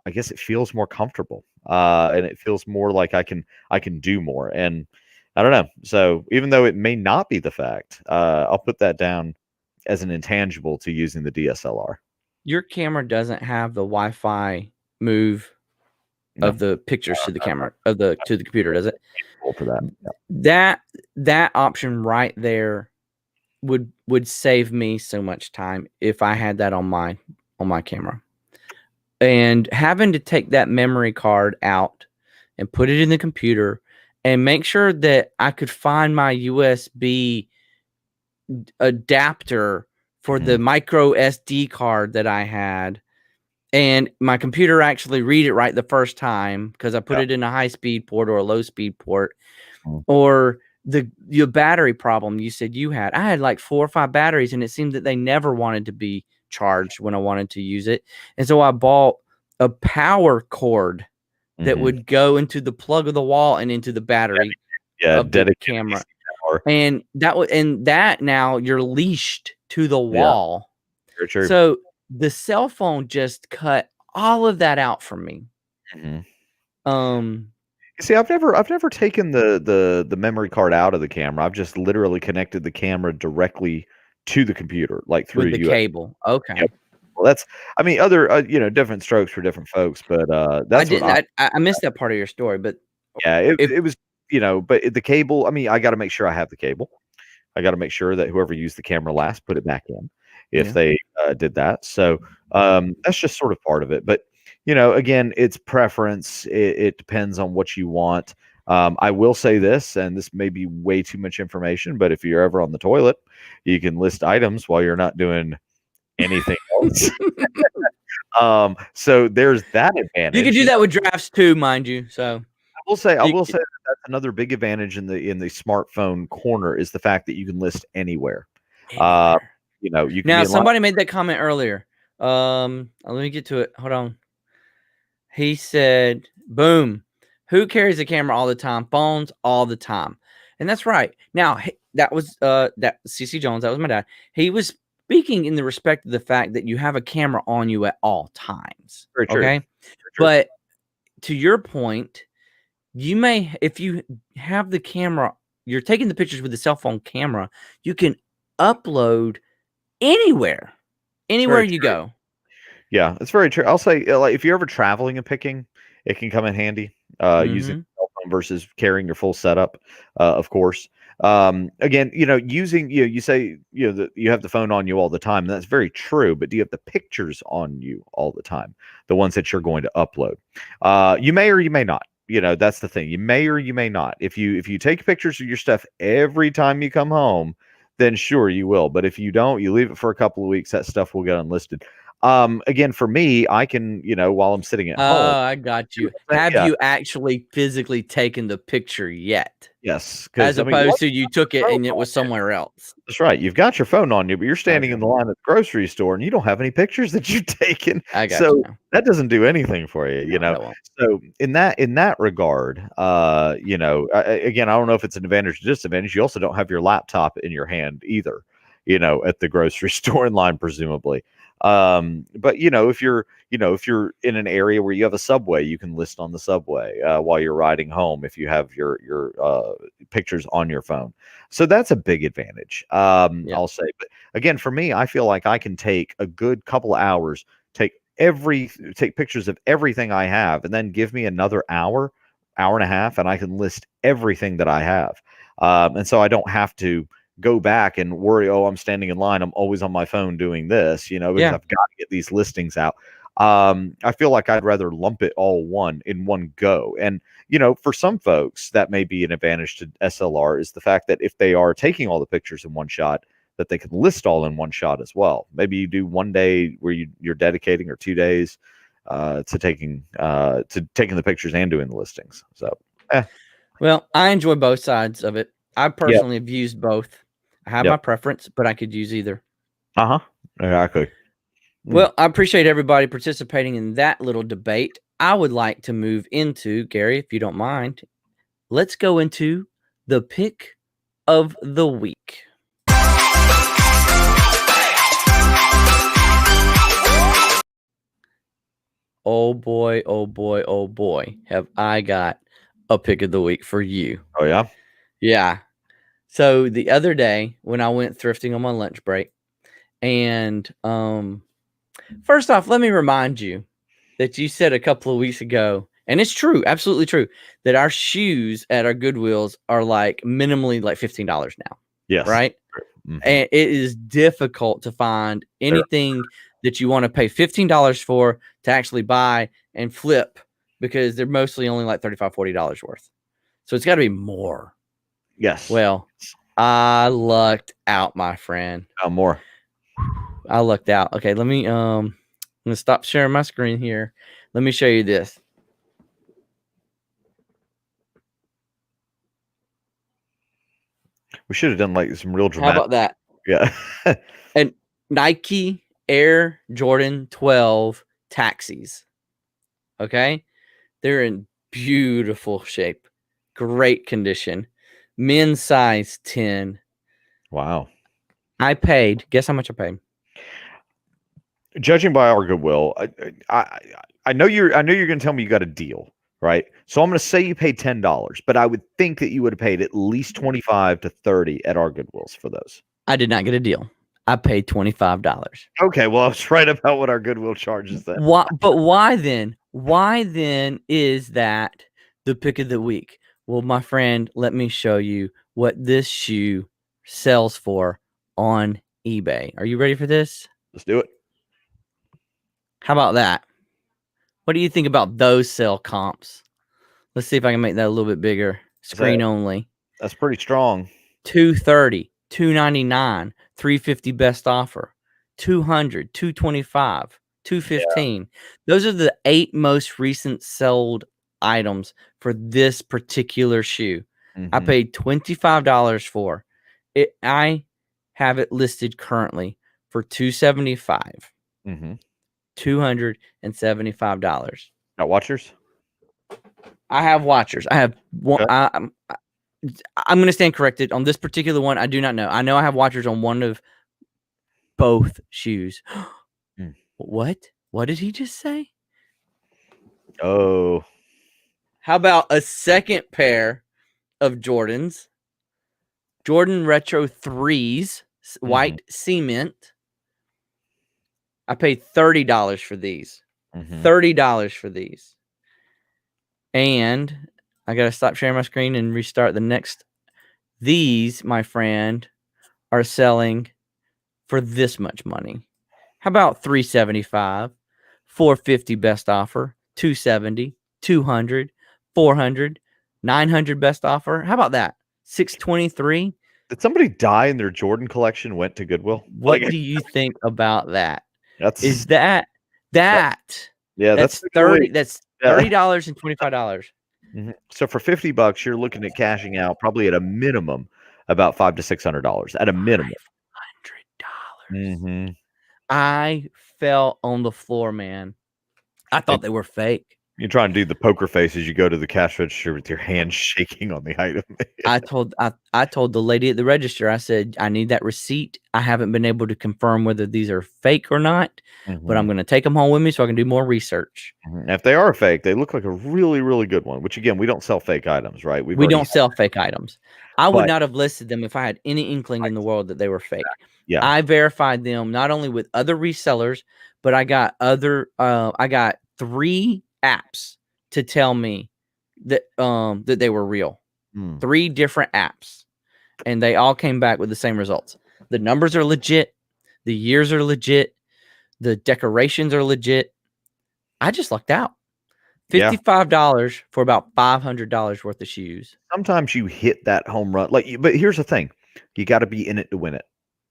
I guess it feels more comfortable, and it feels more like I can do more. And I don't know. So even though it may not be the fact, I'll put that down as an intangible to using the DSLR. Your camera doesn't have the Wi-Fi move of the pictures to the camera to the computer, does it? For that, that option right there would save me so much time if I had that on my camera. And having to take that memory card out and put it in the computer and make sure that I could find my USB adapter for the micro SD card that I had, and my computer actually read it right the first time because I put it in a high-speed port or a low-speed port. Or your battery problem you said you had. I had like 4 or 5 batteries, and it seemed that they never wanted to be charged when I wanted to use it. And so I bought a power cord that would go into the plug of the wall and into the battery of the camera. And that now you're leashed to the wall. Very true. So the cell phone just cut all of that out for me. See, I've never taken the memory card out of the camera. I've just literally connected the camera directly to the computer, like through the cable. Okay. Yep. Well, that's, I mean, other different strokes for different folks, but that's I missed that part of your story, but yeah, it was, but the cable, I mean, I got to make sure I have the cable. I got to make sure that whoever used the camera last put it back in if they did that. So that's just sort of part of it. But again, it's preference. It depends on what you want. I will say this, and this may be way too much information, but if you're ever on the toilet, you can list items while you're not doing anything else. So there's that advantage. You can do that with drafts too, mind you. So I will say that's another big advantage in the smartphone corner is the fact that you can list anywhere. You can now somebody made that comment earlier. Let me get to it. Hold on. He said, boom, who carries a camera all the time? Phones all the time. And that's right. Now, that was that CC Jones. That was my dad. He was speaking in the respect of the fact that you have a camera on you at all times. Very true. Okay. Very true. But to your point, you may, if you have the camera, you're taking the pictures with the cell phone camera, you can upload anywhere you go. Yeah, it's very true. I'll say, like, if you're ever traveling and picking, it can come in handy using cell phone versus carrying your full setup, of course. Again, using, you say, that you have the phone on you all the time, and that's very true, but do you have the pictures on you all the time? The ones that you're going to upload? You may or you may not. That's the thing. You may or you may not. If you take pictures of your stuff every time you come home, then sure, you will. But if you don't, you leave it for a couple of weeks, that stuff will get unlisted. Again, for me, I can, while I'm sitting at home. Oh, I got you. Have Yeah, you actually physically taken the picture yet? yes, As because I mean, opposed to you took it and it was somewhere else. that's right. You've got your phone on you, but you're standing in Okay. the line at the grocery store and you don't have any pictures that you've taken. I got you So now. that doesn't do anything for you, No, that won't. So in that regard, again, I don't know if it's an advantage or disadvantage. You also don't have your laptop in your hand either, at the grocery store in line, presumably. But if you're in an area where you have a subway, you can list on the subway while you're riding home if you have your pictures on your phone. So that's a big advantage, Yeah. I'll say. But again, for me, I feel like I can take a good couple of hours, take pictures of everything I have, and then give me another hour and a half, and I can list everything that I have. And so I don't have to go back and worry, oh, I'm standing in line. I'm always on my phone doing this, because Yeah. I've got to get these listings out. I feel like I'd rather lump it all in one go. And for some folks, that may be an advantage to SLR is the fact that if they are taking all the pictures in one shot, that they can list all in one shot as well. Maybe you do one day where you're dedicating, or 2 days to taking the pictures and doing the listings. So, Well, I enjoy both sides of it. I yeah, personally have used both. I have my yep, preference, but I could use either. exactly. Well, I appreciate everybody participating in that little debate. I would like to move into, Gary, if you don't mind, let's go into the pick of the week. Oh boy, oh boy, oh boy, have I got a pick of the week for you. Oh yeah, Yeah. So the other day when I went thrifting on my lunch break, and first off, let me remind you that you said a couple of weeks ago, and it's true, absolutely true, that our shoes at our Goodwills are like minimally like $15 now, yes, right? hmm, And it is difficult to find anything that you want to pay $15 for to actually buy and flip, because they're mostly only like $35, $40 worth. So it's got to be more. yes. Well, I lucked out, my friend. More. I lucked out. Okay, let me I'm gonna stop sharing my screen here. Let me show you this. We should have done like some real How dramatic. about that? Yeah. And Nike Air Jordan 12 taxis. Okay? They're in beautiful shape. Great condition. Men's size 10. Wow. I paid, guess how much I paid? Judging by our Goodwill, I know you're going to tell me you got a deal, right? So I'm going to say you paid $10, but I would think that you would have paid at least 25 to 30 at our Goodwills for those. I did not get a deal. I paid $25. Okay, well, I was right about what our Goodwill charges then. Why then? Why then is that the pick of the week? Well, my friend, let me show you what this shoe sells for on eBay. Are you ready for this? Let's do it. How about that? What do you think about those sell comps? Let's see if I can make that a little bit bigger. Screen only. That's pretty strong. 230, 299, 350 best offer, 200, 225, 215. Yeah. Those are the 8 most recent sold items for this particular shoe. Mm-hmm. I paid $25 for it. I have it listed currently for $275. Mm-hmm. $275. Got watchers? I have watchers. I have one. Okay. I'm going to stand corrected on this particular one. I do not know. I know I have watchers on one of both shoes. What? What did he just say? Oh. How about a second pair of Jordans? Jordan Retro 3s, white cement. I paid $30 for these. $30 for these. And I got to stop sharing my screen and restart the next. These, my friend, are selling for this much money. How about $375, $450 best offer, $270, $200, $400, $900 best offer? How about that? $623. Did somebody die and their Jordan collection went to Goodwill? What do you think about that? That's Is that yeah, that's that's usually that's yeah. $30 and $25. Mhm. So for $50, you're looking at cashing out probably at a minimum about $500 to $600 at a minimum. $500. Mhm. I fell on the floor, man. I And thought they were fake. you try and do the poker face as you go to the cash register with your hand shaking on the item. I told the lady at the register, I said, "I need that receipt. I haven't been able to confirm whether these are fake or not, but I'm Mhm. gonna take them home with me so I can do more research." Mhm. If they are fake, they look like a really, really good one, which again, we don't sell fake items, right? We've We already don't had sell fake items. I would but not have listed them if I had any inkling in right, the world that they were fake. yeah. I verified them not only with other resellers, but I got 3 apps to tell me that they were real. Mm. 3 different apps, and they all came back with the same results. The numbers are legit, the years are legit, the decorations are legit. I just lucked out. Yeah. $55 for about $500 worth of shoes. Sometimes you hit that home run, like, but here's the thing, you gotta be in it to win it.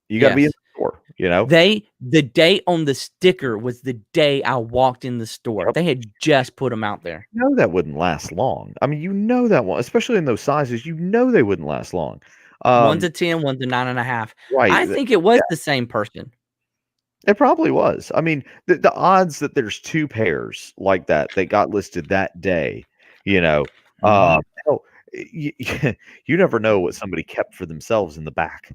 You gotta be in Yes. the store, you know? The date on the sticker was the day I walked in the store. Yep. They had just put them out there. You know that wouldn't last long. I mean, you know that one, especially in those sizes, you know they wouldn't last long. One's Um, a 10, one's a 9.5. right, I think it was the same person. it probably was. I mean, the odds that there's 2 pairs like that that got listed that day, you know, Mhm. hell, you you never know what somebody kept for themselves in the back,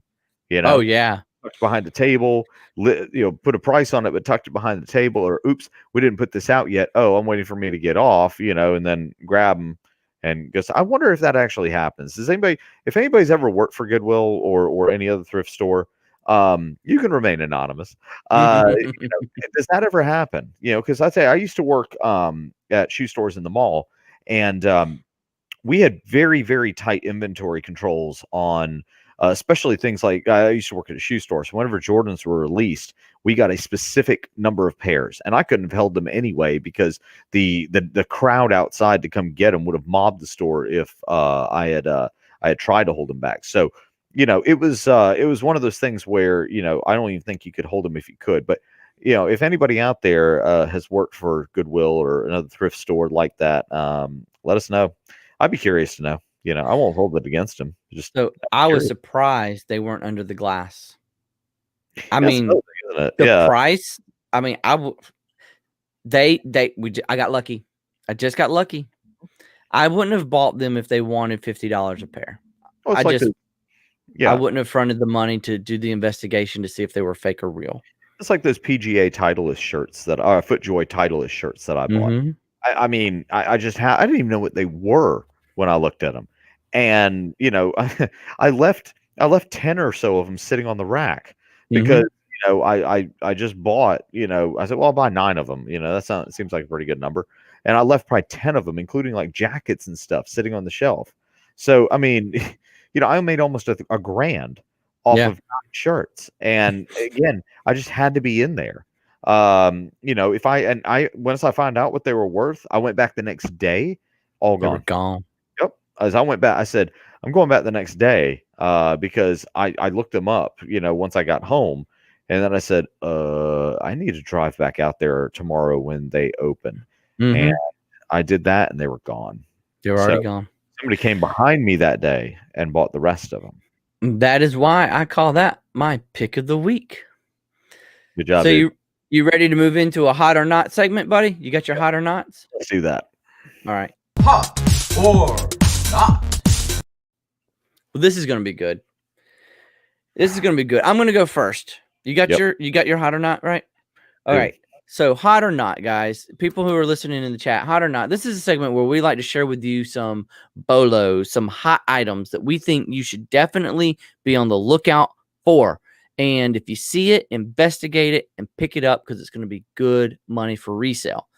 you Oh, know? yeah. Tucked behind the table, put a price on it, but tucked it behind the table, or, "Oops, we didn't put this out yet. Oh, I'm waiting for me to get off," and then grab them and guess I wonder if that actually happens. Does anybody if anybody's ever worked for Goodwill or any other thrift store, you can remain anonymous. Does that ever happen? Because I'd say I used to work, at shoe stores in the mall, and, we had very, very tight inventory controls on, especially things like I used to work at a shoe store, so whenever Jordans were released, we got a specific number of pairs, and I couldn't have held them anyway because the crowd outside to come get them would have mobbed the store if I had tried to hold them back. So, it was one of those things where I don't even think you could hold them if you could, but if anybody out there has worked for Goodwill or another thrift store like that, let us know. I'd be curious to know. I won't hold it against him. Just So, I'm I was curious. surprised they weren't under the glass. I That's mean, another thing, isn't it? the Yeah. price, I mean, I got lucky. I just got lucky. I wouldn't have bought them if they wanted $50 a pair. Well, I it's like just the I yeah. wouldn't have fronted the money to do the investigation to see if they were fake or real. It's like those PGA Titleist shirts that are FootJoy Titleist shirts that I bought. Mhm. I mean, I just I didn't even know what they were when I looked at them, and I left 10 or so of them sitting on the rack because Mhm. I just bought I said, well, I'll buy 9 of them. That seems like a pretty good number, and I left probably 10 of them, including like jackets and stuff, sitting on the shelf. So I mean, I made almost a grand off Yeah. of 9 shirts, and again, I just had to be in there. If I once I found out what they were worth, I went back the next day, all They were gone. gone. Yep. As I went back, I said, I'm going back the next day, because I looked them up, once I got home, and then I said, I need to drive back out there tomorrow when they open, and Mhm. I did that, and they were gone. They were So already gone. somebody came behind me that day and bought the rest of them. That is why I call that my pick of the week. Good job, So dude. you ready to move into a hot or not segment, buddy? You got your Yep. hot or nots? Let's do that. All right. Hot or not? Well, this is gonna be good. This is gonna be good. I'm gonna go first. You got Yep. your hot or not, right? All Do. right. So hot or not, guys, people who are listening in the chat, hot or not, this is a segment where we like to share with you some bolos, some hot items that we think you should definitely be on the lookout for. And if you see it, investigate it and pick it up because it's going to be good money for resale.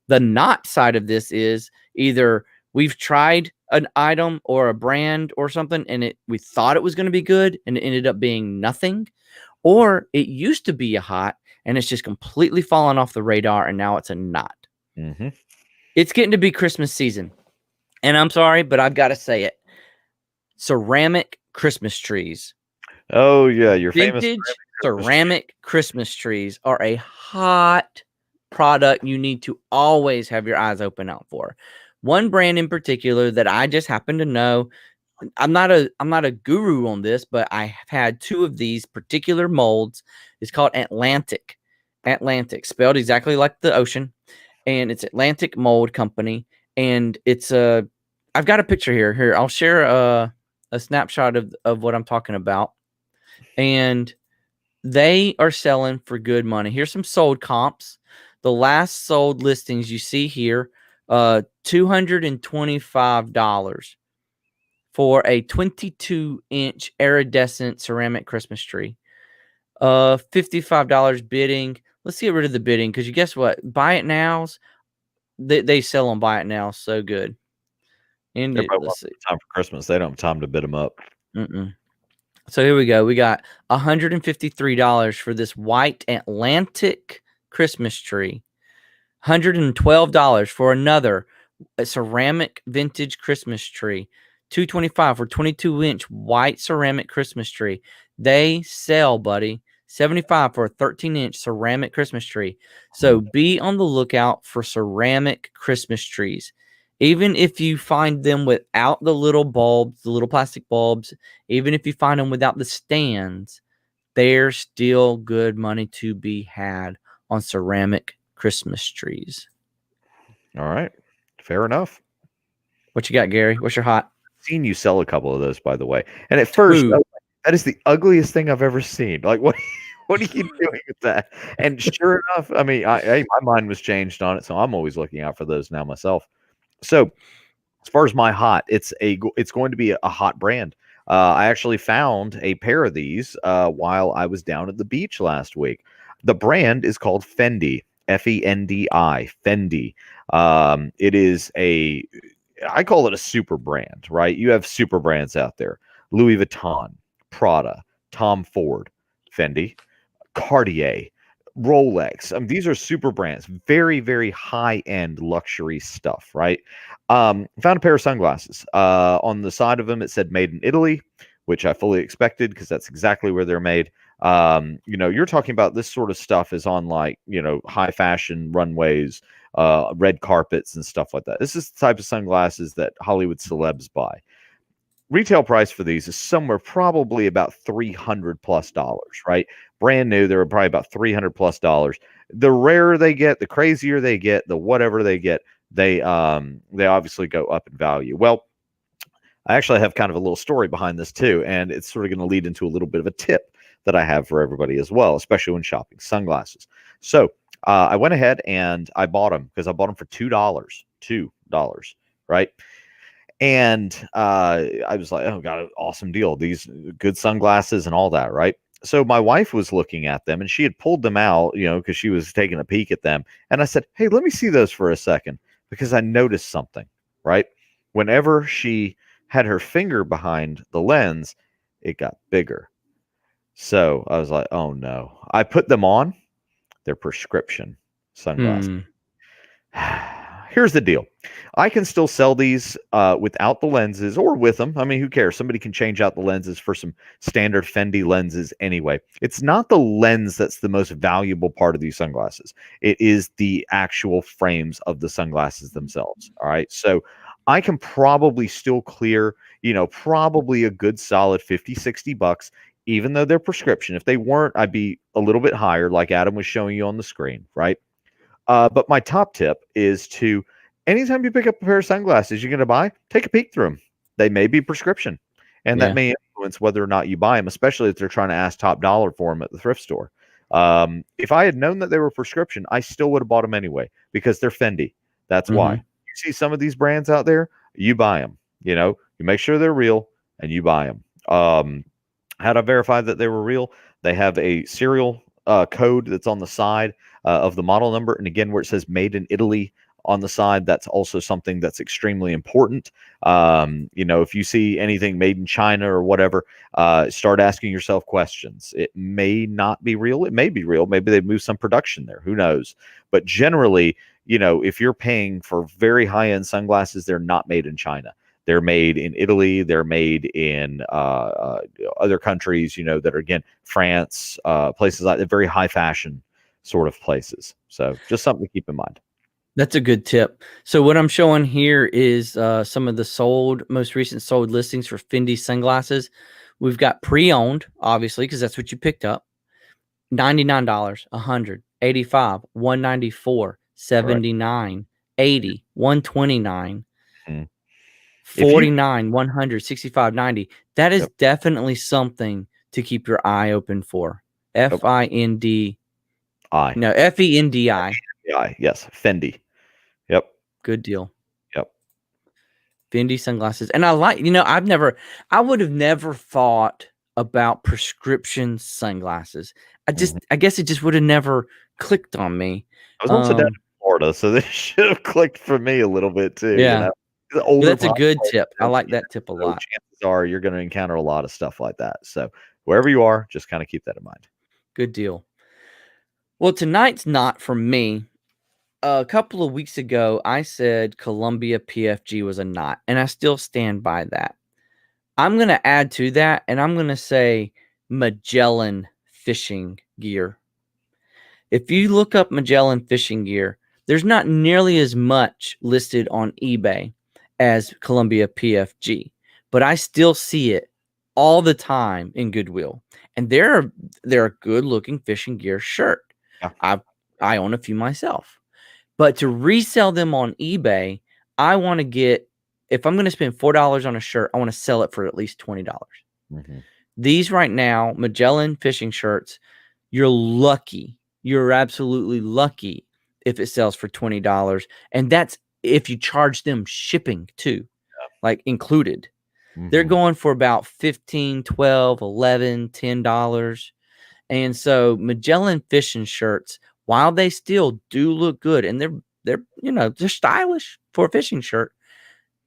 The not side of this is either we've tried an item or a brand or something and we thought it was going to be good and it ended up being nothing, or it used to be a hot and it's just completely fallen off the radar and now it's a not. Mm-hmm. It's getting to be Christmas season. And I'm sorry, but I've got to say it. Ceramic Christmas trees. Oh yeah, your famous Vintage ceramic Christmas trees are a hot product you need to always have your eyes open out for. One brand in particular that I just happen to know, I'm not a guru on this, but I have had two of these particular molds. It's called Atlantic. Atlantic, spelled exactly like the ocean, and it's Atlantic Mold Company, and it's a I've got a picture here. Here, I'll share a snapshot of what I'm talking about. And they are selling for good money. Here's some sold comps. The last sold listings you see here, $225 for a 22-inch iridescent ceramic Christmas tree. $55 bidding. Let's get rid of the bidding because you guess what? Buy it nows. They sell on buy it now so good. And let's see. Time for Christmas. They don't have time to bid them up. So here we go. We got $153 for this white Atlantic Christmas tree. $112 for another ceramic vintage Christmas tree. $225 for 22-inch white ceramic Christmas tree. They sell, buddy. $75 for a 13-inch ceramic Christmas tree. So be on the lookout for ceramic Christmas trees. Even if you find them without the little bulbs, the little plastic bulbs, even if you find them without the stands, there's still good money to be had on ceramic Christmas trees. All right. Fair enough. What you got, Gary? What's your hot? I've seen you sell a couple of those, by the way. And at first, that is the ugliest thing I've ever seen. Like, what are you doing with that? And sure enough, I mean, my mind was changed on it, so I'm always looking out for those now myself. So as far as my hot, it's going to be a hot brand. I actually found a pair of these while I was down at the beach last week. The brand is called Fendi, Fendi, Fendi. It is I call it a super brand, right? You have super brands out there. Louis Vuitton, Prada, Tom Ford, Fendi, Cartier, Rolex. These are super brands, very, very high-end luxury stuff, right? Found a pair of sunglasses. On the side of them, it said made in Italy, which I fully expected because that's exactly where they're made. You're talking about this sort of stuff is on like, high fashion runways, red carpets and stuff like that. This is the type of sunglasses that Hollywood celebs buy. Retail price for these is somewhere probably about $300+, right? Brand new, they're probably about $300+. The rarer they get, the crazier they get, the whatever they get, they obviously go up in value. Well, I actually have kind of a little story behind this too, and it's sort of going to lead into a little bit of a tip that I have for everybody as well, especially when shopping sunglasses. So I went ahead and I bought them because I bought them for $2, right? And I was like, oh, got an awesome deal. These good sunglasses and all that, right? So my wife was looking at them and she had pulled them out, because she was taking a peek at them. And I said, hey, let me see those for a second because I noticed something, right? Whenever she had her finger behind the lens, it got bigger. So I was like, oh no. I put them on. They're prescription sunglasses. Here's the deal. I can still sell these without the lenses or with them. I mean, who cares? Somebody can change out the lenses for some standard Fendi lenses anyway. It's not the lens that's the most valuable part of these sunglasses. It is the actual frames of the sunglasses themselves. All right. So I can probably still clear, probably a good solid $50-$60, even though they're prescription. If they weren't, I'd be a little bit higher, like Adam was showing you on the screen, right? But my top tip is to, anytime you pick up a pair of sunglasses you're going to buy, take a peek through them. They may be prescription, and that may influence whether or not you buy them, especially if they're trying to ask top dollar for them at the thrift store. If I had known that they were prescription, I still would have bought them anyway because they're Fendi. That's why. You see some of these brands out there, you buy them. You make sure they're real and you buy them. How to verify that they were real? They have a serial code that's on the side of the model number, and again, where it says made in Italy on the side, that's also something that's extremely important. If you see anything made in China or whatever, start asking yourself questions. It may not be real. It may be real. Maybe they've moved some production there. Who knows? But generally, if you're paying for very high-end sunglasses, they're not made in China. They're made in Italy. They're made in other countries, that are, again, France, places like that, very high fashion sort of places. So just something to keep in mind. That's a good tip. So what I'm showing here is some of the most recent sold listings for Fendi sunglasses. We've got pre-owned, obviously, because that's what you picked up. $99, $100, $85, $194, $79, $80, $129, Mhm. $49, $100, $65, $90. That is definitely something to keep your eye open for. Fendi. No, Fendi. Yes, Fendi. Yep. Good deal. Yep. Fendi sunglasses. And I would have never thought about prescription sunglasses. I guess it just would have never clicked on me. I was also down in Florida, so this should have clicked for me a little bit too. Yeah. The older That's a good tip. I like that tip a so lot. chances are you're going to encounter a lot of stuff like that. So wherever you are, just kind of keep that in mind. Good deal. Well, tonight's not for me. A couple of weeks ago, I said Columbia PFG was a knot, and I still stand by that. I'm going to add to that, and I'm going to say Magellan fishing gear. If you look up Magellan fishing gear, there's not nearly as much listed on eBay as Columbia PFG, but I still see it all the time in Goodwill. And they're a good looking fishing gear shirt. Yeah. I own a few myself. But to resell them on eBay, I want to get, if I'm going to spend $4 on a shirt, I want to sell it for at least $20. Mm-hmm. These right now, Magellan fishing shirts, you're lucky. You're absolutely lucky if it sells for $20. And that's if you charge them shipping too, like included. Mm-hmm. They're going for about $15, $12, $11, $10. And so Magellan fishing shirts, while they still do look good and they're stylish for a fishing shirt,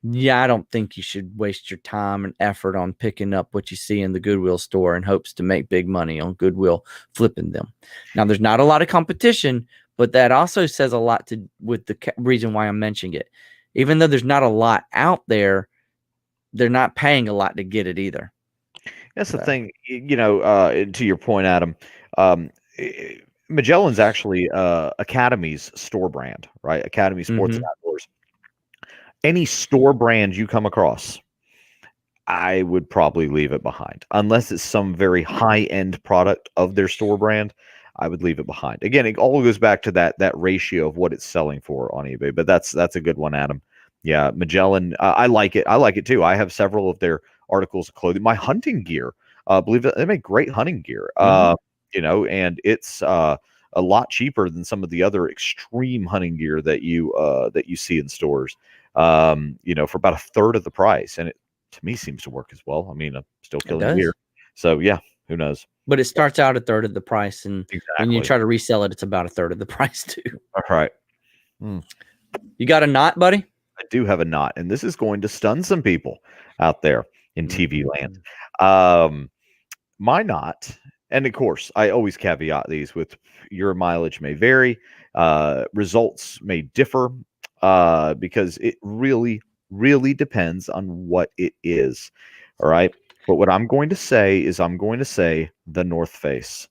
yeah, I don't think you should waste your time and effort on picking up what you see in the Goodwill store in hopes to make big money on Goodwill flipping them. Now, there's not a lot of competition, but that also says a lot with the reason why I'm mentioning it. Even though there's not a lot out there, they're not paying a lot to get it either. That's the thing, to your point, Adam. Magellan's actually Academy's store brand, right? Academy Sports and Outdoors. Any store brand you come across, I would probably leave it behind. Unless it's some very high-end product of their store brand, I would leave it behind. Again, it all goes back to that ratio of what it's selling for on eBay. But that's a good one, Adam. Yeah, Magellan, I like it. I like it too. I have several of their articles of clothing. My hunting gear, believe it, they make great hunting gear. And it's a lot cheaper than some of the other extreme hunting gear that you see in stores. For about a third of the price, and it to me seems to work as well. I mean, I'm still killing deer, so yeah, who knows? But it starts out a third of the price, and when you try to resell it, it's about a third of the price too. All right. You got a knot, buddy? I do have a knot, and this is going to stun some people out there in TV land. My knot, and of course, I always caveat these with your mileage may vary, results may differ. Because it really, really depends on what it is. All right. But what I'm going to say is the North Face.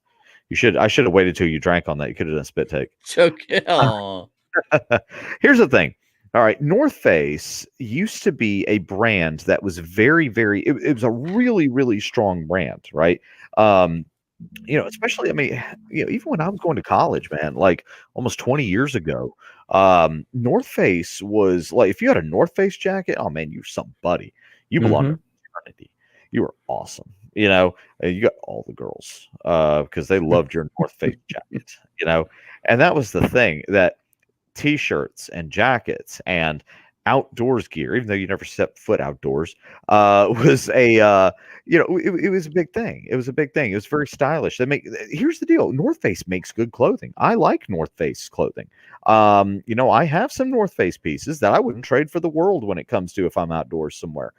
I should have waited till you drank on that. You could have done a spit take. Here's the thing. All right. North Face used to be a brand that was very, very, it was a really, really strong brand, right? Especially, even when I was going to college, man, like almost 20 years ago, North Face was like, if you had a North Face jacket, oh man, you're somebody. You belong to eternity. You were awesome. You got all the girls because they loved your North Face jacket, and that was the thing, that t-shirts and jackets and outdoors gear, even though you never stepped foot outdoors, was it was a big thing. It was a big thing. It was very stylish. Here's the deal. North Face makes good clothing. I like North Face clothing. I have some North Face pieces that I wouldn't trade for the world when it comes to if I'm outdoors somewhere.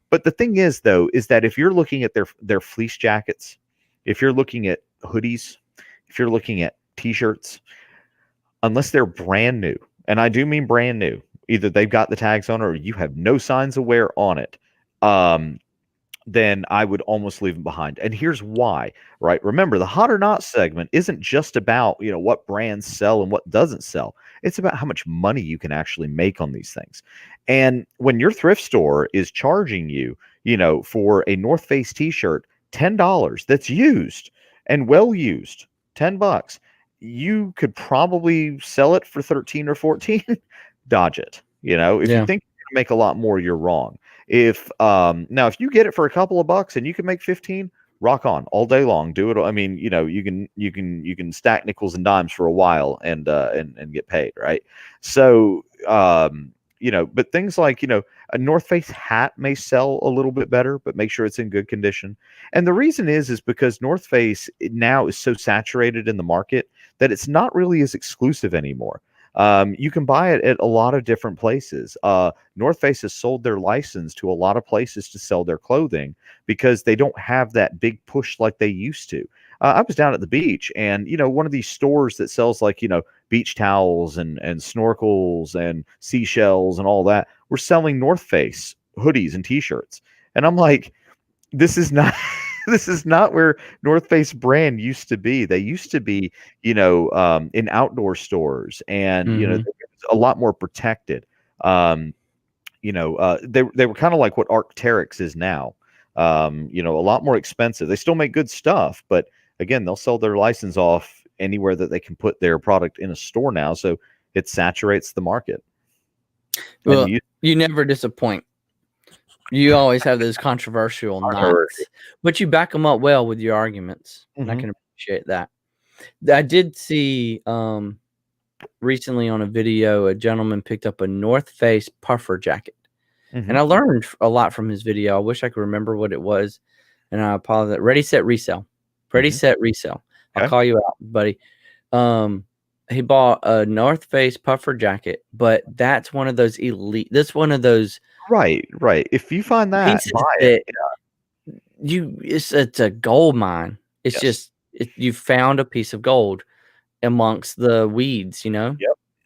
But the thing is, though, is that if you're looking at their fleece jackets, if you're looking at hoodies, if you're looking at t-shirts, unless they're brand new, and I do mean brand new, either they've got the tags on it or you have no signs of wear on it, then I would almost leave them behind. And here's why, right? Remember, the hot or not segment isn't just about, what brands sell and what doesn't sell. It's about how much money you can actually make on these things. And when your thrift store is charging you, for a North Face t-shirt, $10 that's used and well used, $10, you could probably sell it for 13 or 14. Dodge it. If you think you're gonna make a lot more, you're wrong. If if you get it for a couple of bucks and you can make 15, rock on all day long. Do it. I mean, you can stack nickels and dimes for a while and get paid, right? So but things like, a North Face hat may sell a little bit better, but make sure it's in good condition. And the reason is because North Face now is so saturated in the market that it's not really as exclusive anymore. You can buy it at a lot of different places. North Face has sold their license to a lot of places to sell their clothing because they don't have that big push like they used to. I was down at the beach and, one of these stores that sells like, beach towels and snorkels and seashells and all that were selling North Face hoodies and t-shirts. And I'm like, this is not this is not where North Face brand used to be. They used to be, in outdoor stores and, they were a lot more protected. They were kind of like what Arc'teryx is now. A lot more expensive. They still make good stuff, but again, they'll sell their license off anywhere that they can put their product in a store now. So it saturates the market. Well, you never disappoint. You always have those controversial knots, but you back them up well with your arguments. And I can appreciate that. I did see recently on a video, a gentleman picked up a North Face puffer jacket. And I learned a lot from his video. I wish I could remember what it was. And I apologize. Ready, set, resell. Ready, set, resell. I'll call you out, buddy. He bought a North Face puffer jacket, but that's one of those elite. That's one of those. Right. If you find that, buy it. It's a gold mine. It's just you found a piece of gold amongst the weeds, Yep.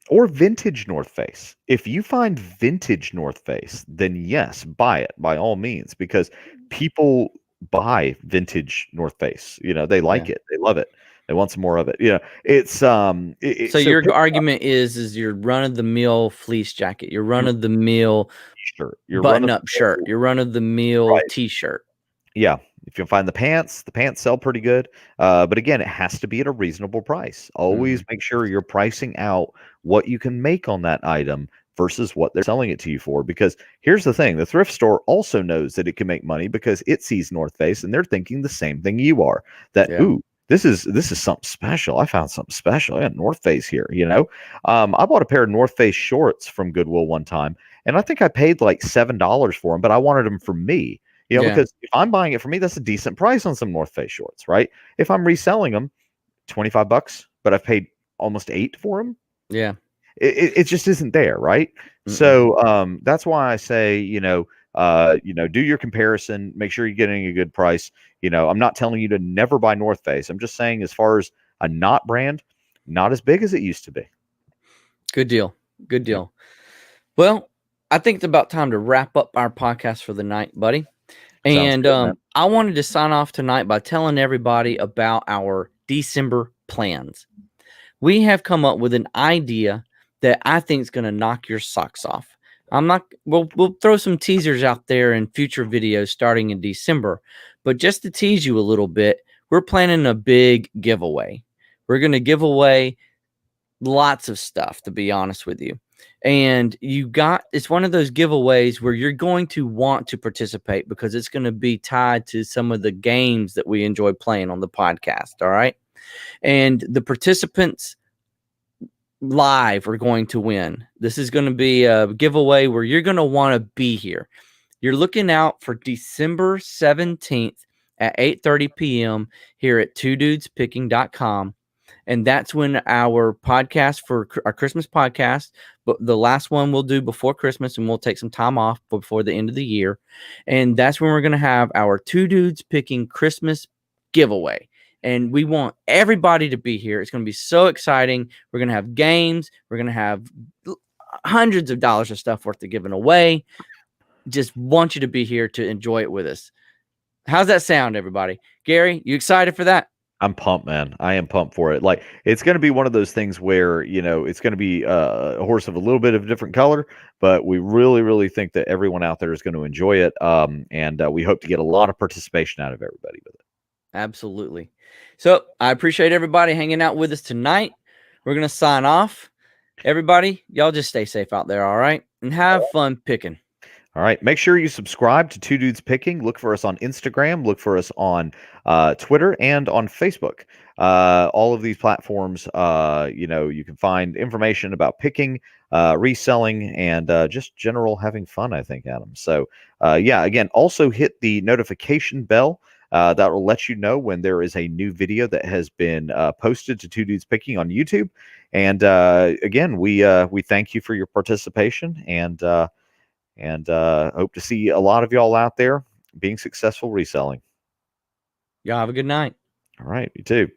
Or vintage North Face. If you find vintage North Face, then yes, buy it by all means because people buy vintage North Face. They like it. They love it. They want some more of it. It's so your argument is your run of the mill fleece jacket, your run of the mill shirt, your button up shirt, your run of the mill t-shirt. Yeah. If you find the pants sell pretty good. But again, it has to be at a reasonable price. Always make sure you're pricing out what you can make on that item versus what they're selling it to you for. Because here's the thing, the thrift store also knows that it can make money because it sees North Face and they're thinking the same thing you are. That, ooh, this is something special. I found something special. I got North Face here, I bought a pair of North Face shorts from Goodwill one time, and I think I paid like $7 for them, but I wanted them for me. Because if I'm buying it for me, that's a decent price on some North Face shorts, right? If I'm reselling them, $25, but I've paid almost $8 for them. Yeah. It just isn't there, right? So that's why I say, do your comparison, make sure you're getting a good price. I'm not telling you to never buy North Face. I'm just saying as far as a not brand, not as big as it used to be. Good deal. Well, I think it's about time to wrap up our podcast for the night, buddy. And good, I wanted to sign off tonight by telling everybody about our December plans. We have come up with an idea that I think is going to knock your socks off. We'll throw some teasers out there in future videos starting in December, but just to tease you a little bit, we're planning a big giveaway. We're going to give away lots of stuff, to be honest with you. And it's one of those giveaways where you're going to want to participate because it's going to be tied to some of the games that we enjoy playing on the podcast. All right. And the participants live are going to win. This is going to be a giveaway where you're going to want to be here. You're looking out for December 17th at 8:30 p.m. here at twodudespicking.com. And that's when our podcast for our Christmas podcast, but the last one we'll do before Christmas, and we'll take some time off before the end of the year. And that's when we're going to have our Two Dudes Picking Christmas giveaway. And we want everybody to be here. It's going to be so exciting. We're going to have games. We're going to have hundreds of dollars of stuff worth of giving away. Just want you to be here to enjoy it with us. How's that sound, everybody? Gary, you excited for that? I'm pumped, man. I am pumped for it. Like, it's going to be one of those things where, you know, it's going to be a horse of a little bit of a different color, but we really, really think that everyone out there is going to enjoy it. And we hope to get a lot of participation out of everybody with it. Absolutely. So I appreciate everybody hanging out with us tonight. We're going to sign off. Everybody, y'all just stay safe out there, all right? And have fun picking. All right. Make sure you subscribe to Two Dudes Picking. Look for us on Instagram. Look for us on Twitter and on Facebook. All of these platforms, you know, you can find information about picking, reselling, and just general having fun, I think, Adam. So, yeah, again, also hit the notification bell. That will let you know when there is a new video that has been posted to Two Dudes Picking on YouTube. And again, we thank you for your participation and hope to see a lot of y'all out there being successful reselling. Y'all have a good night. All right, you too.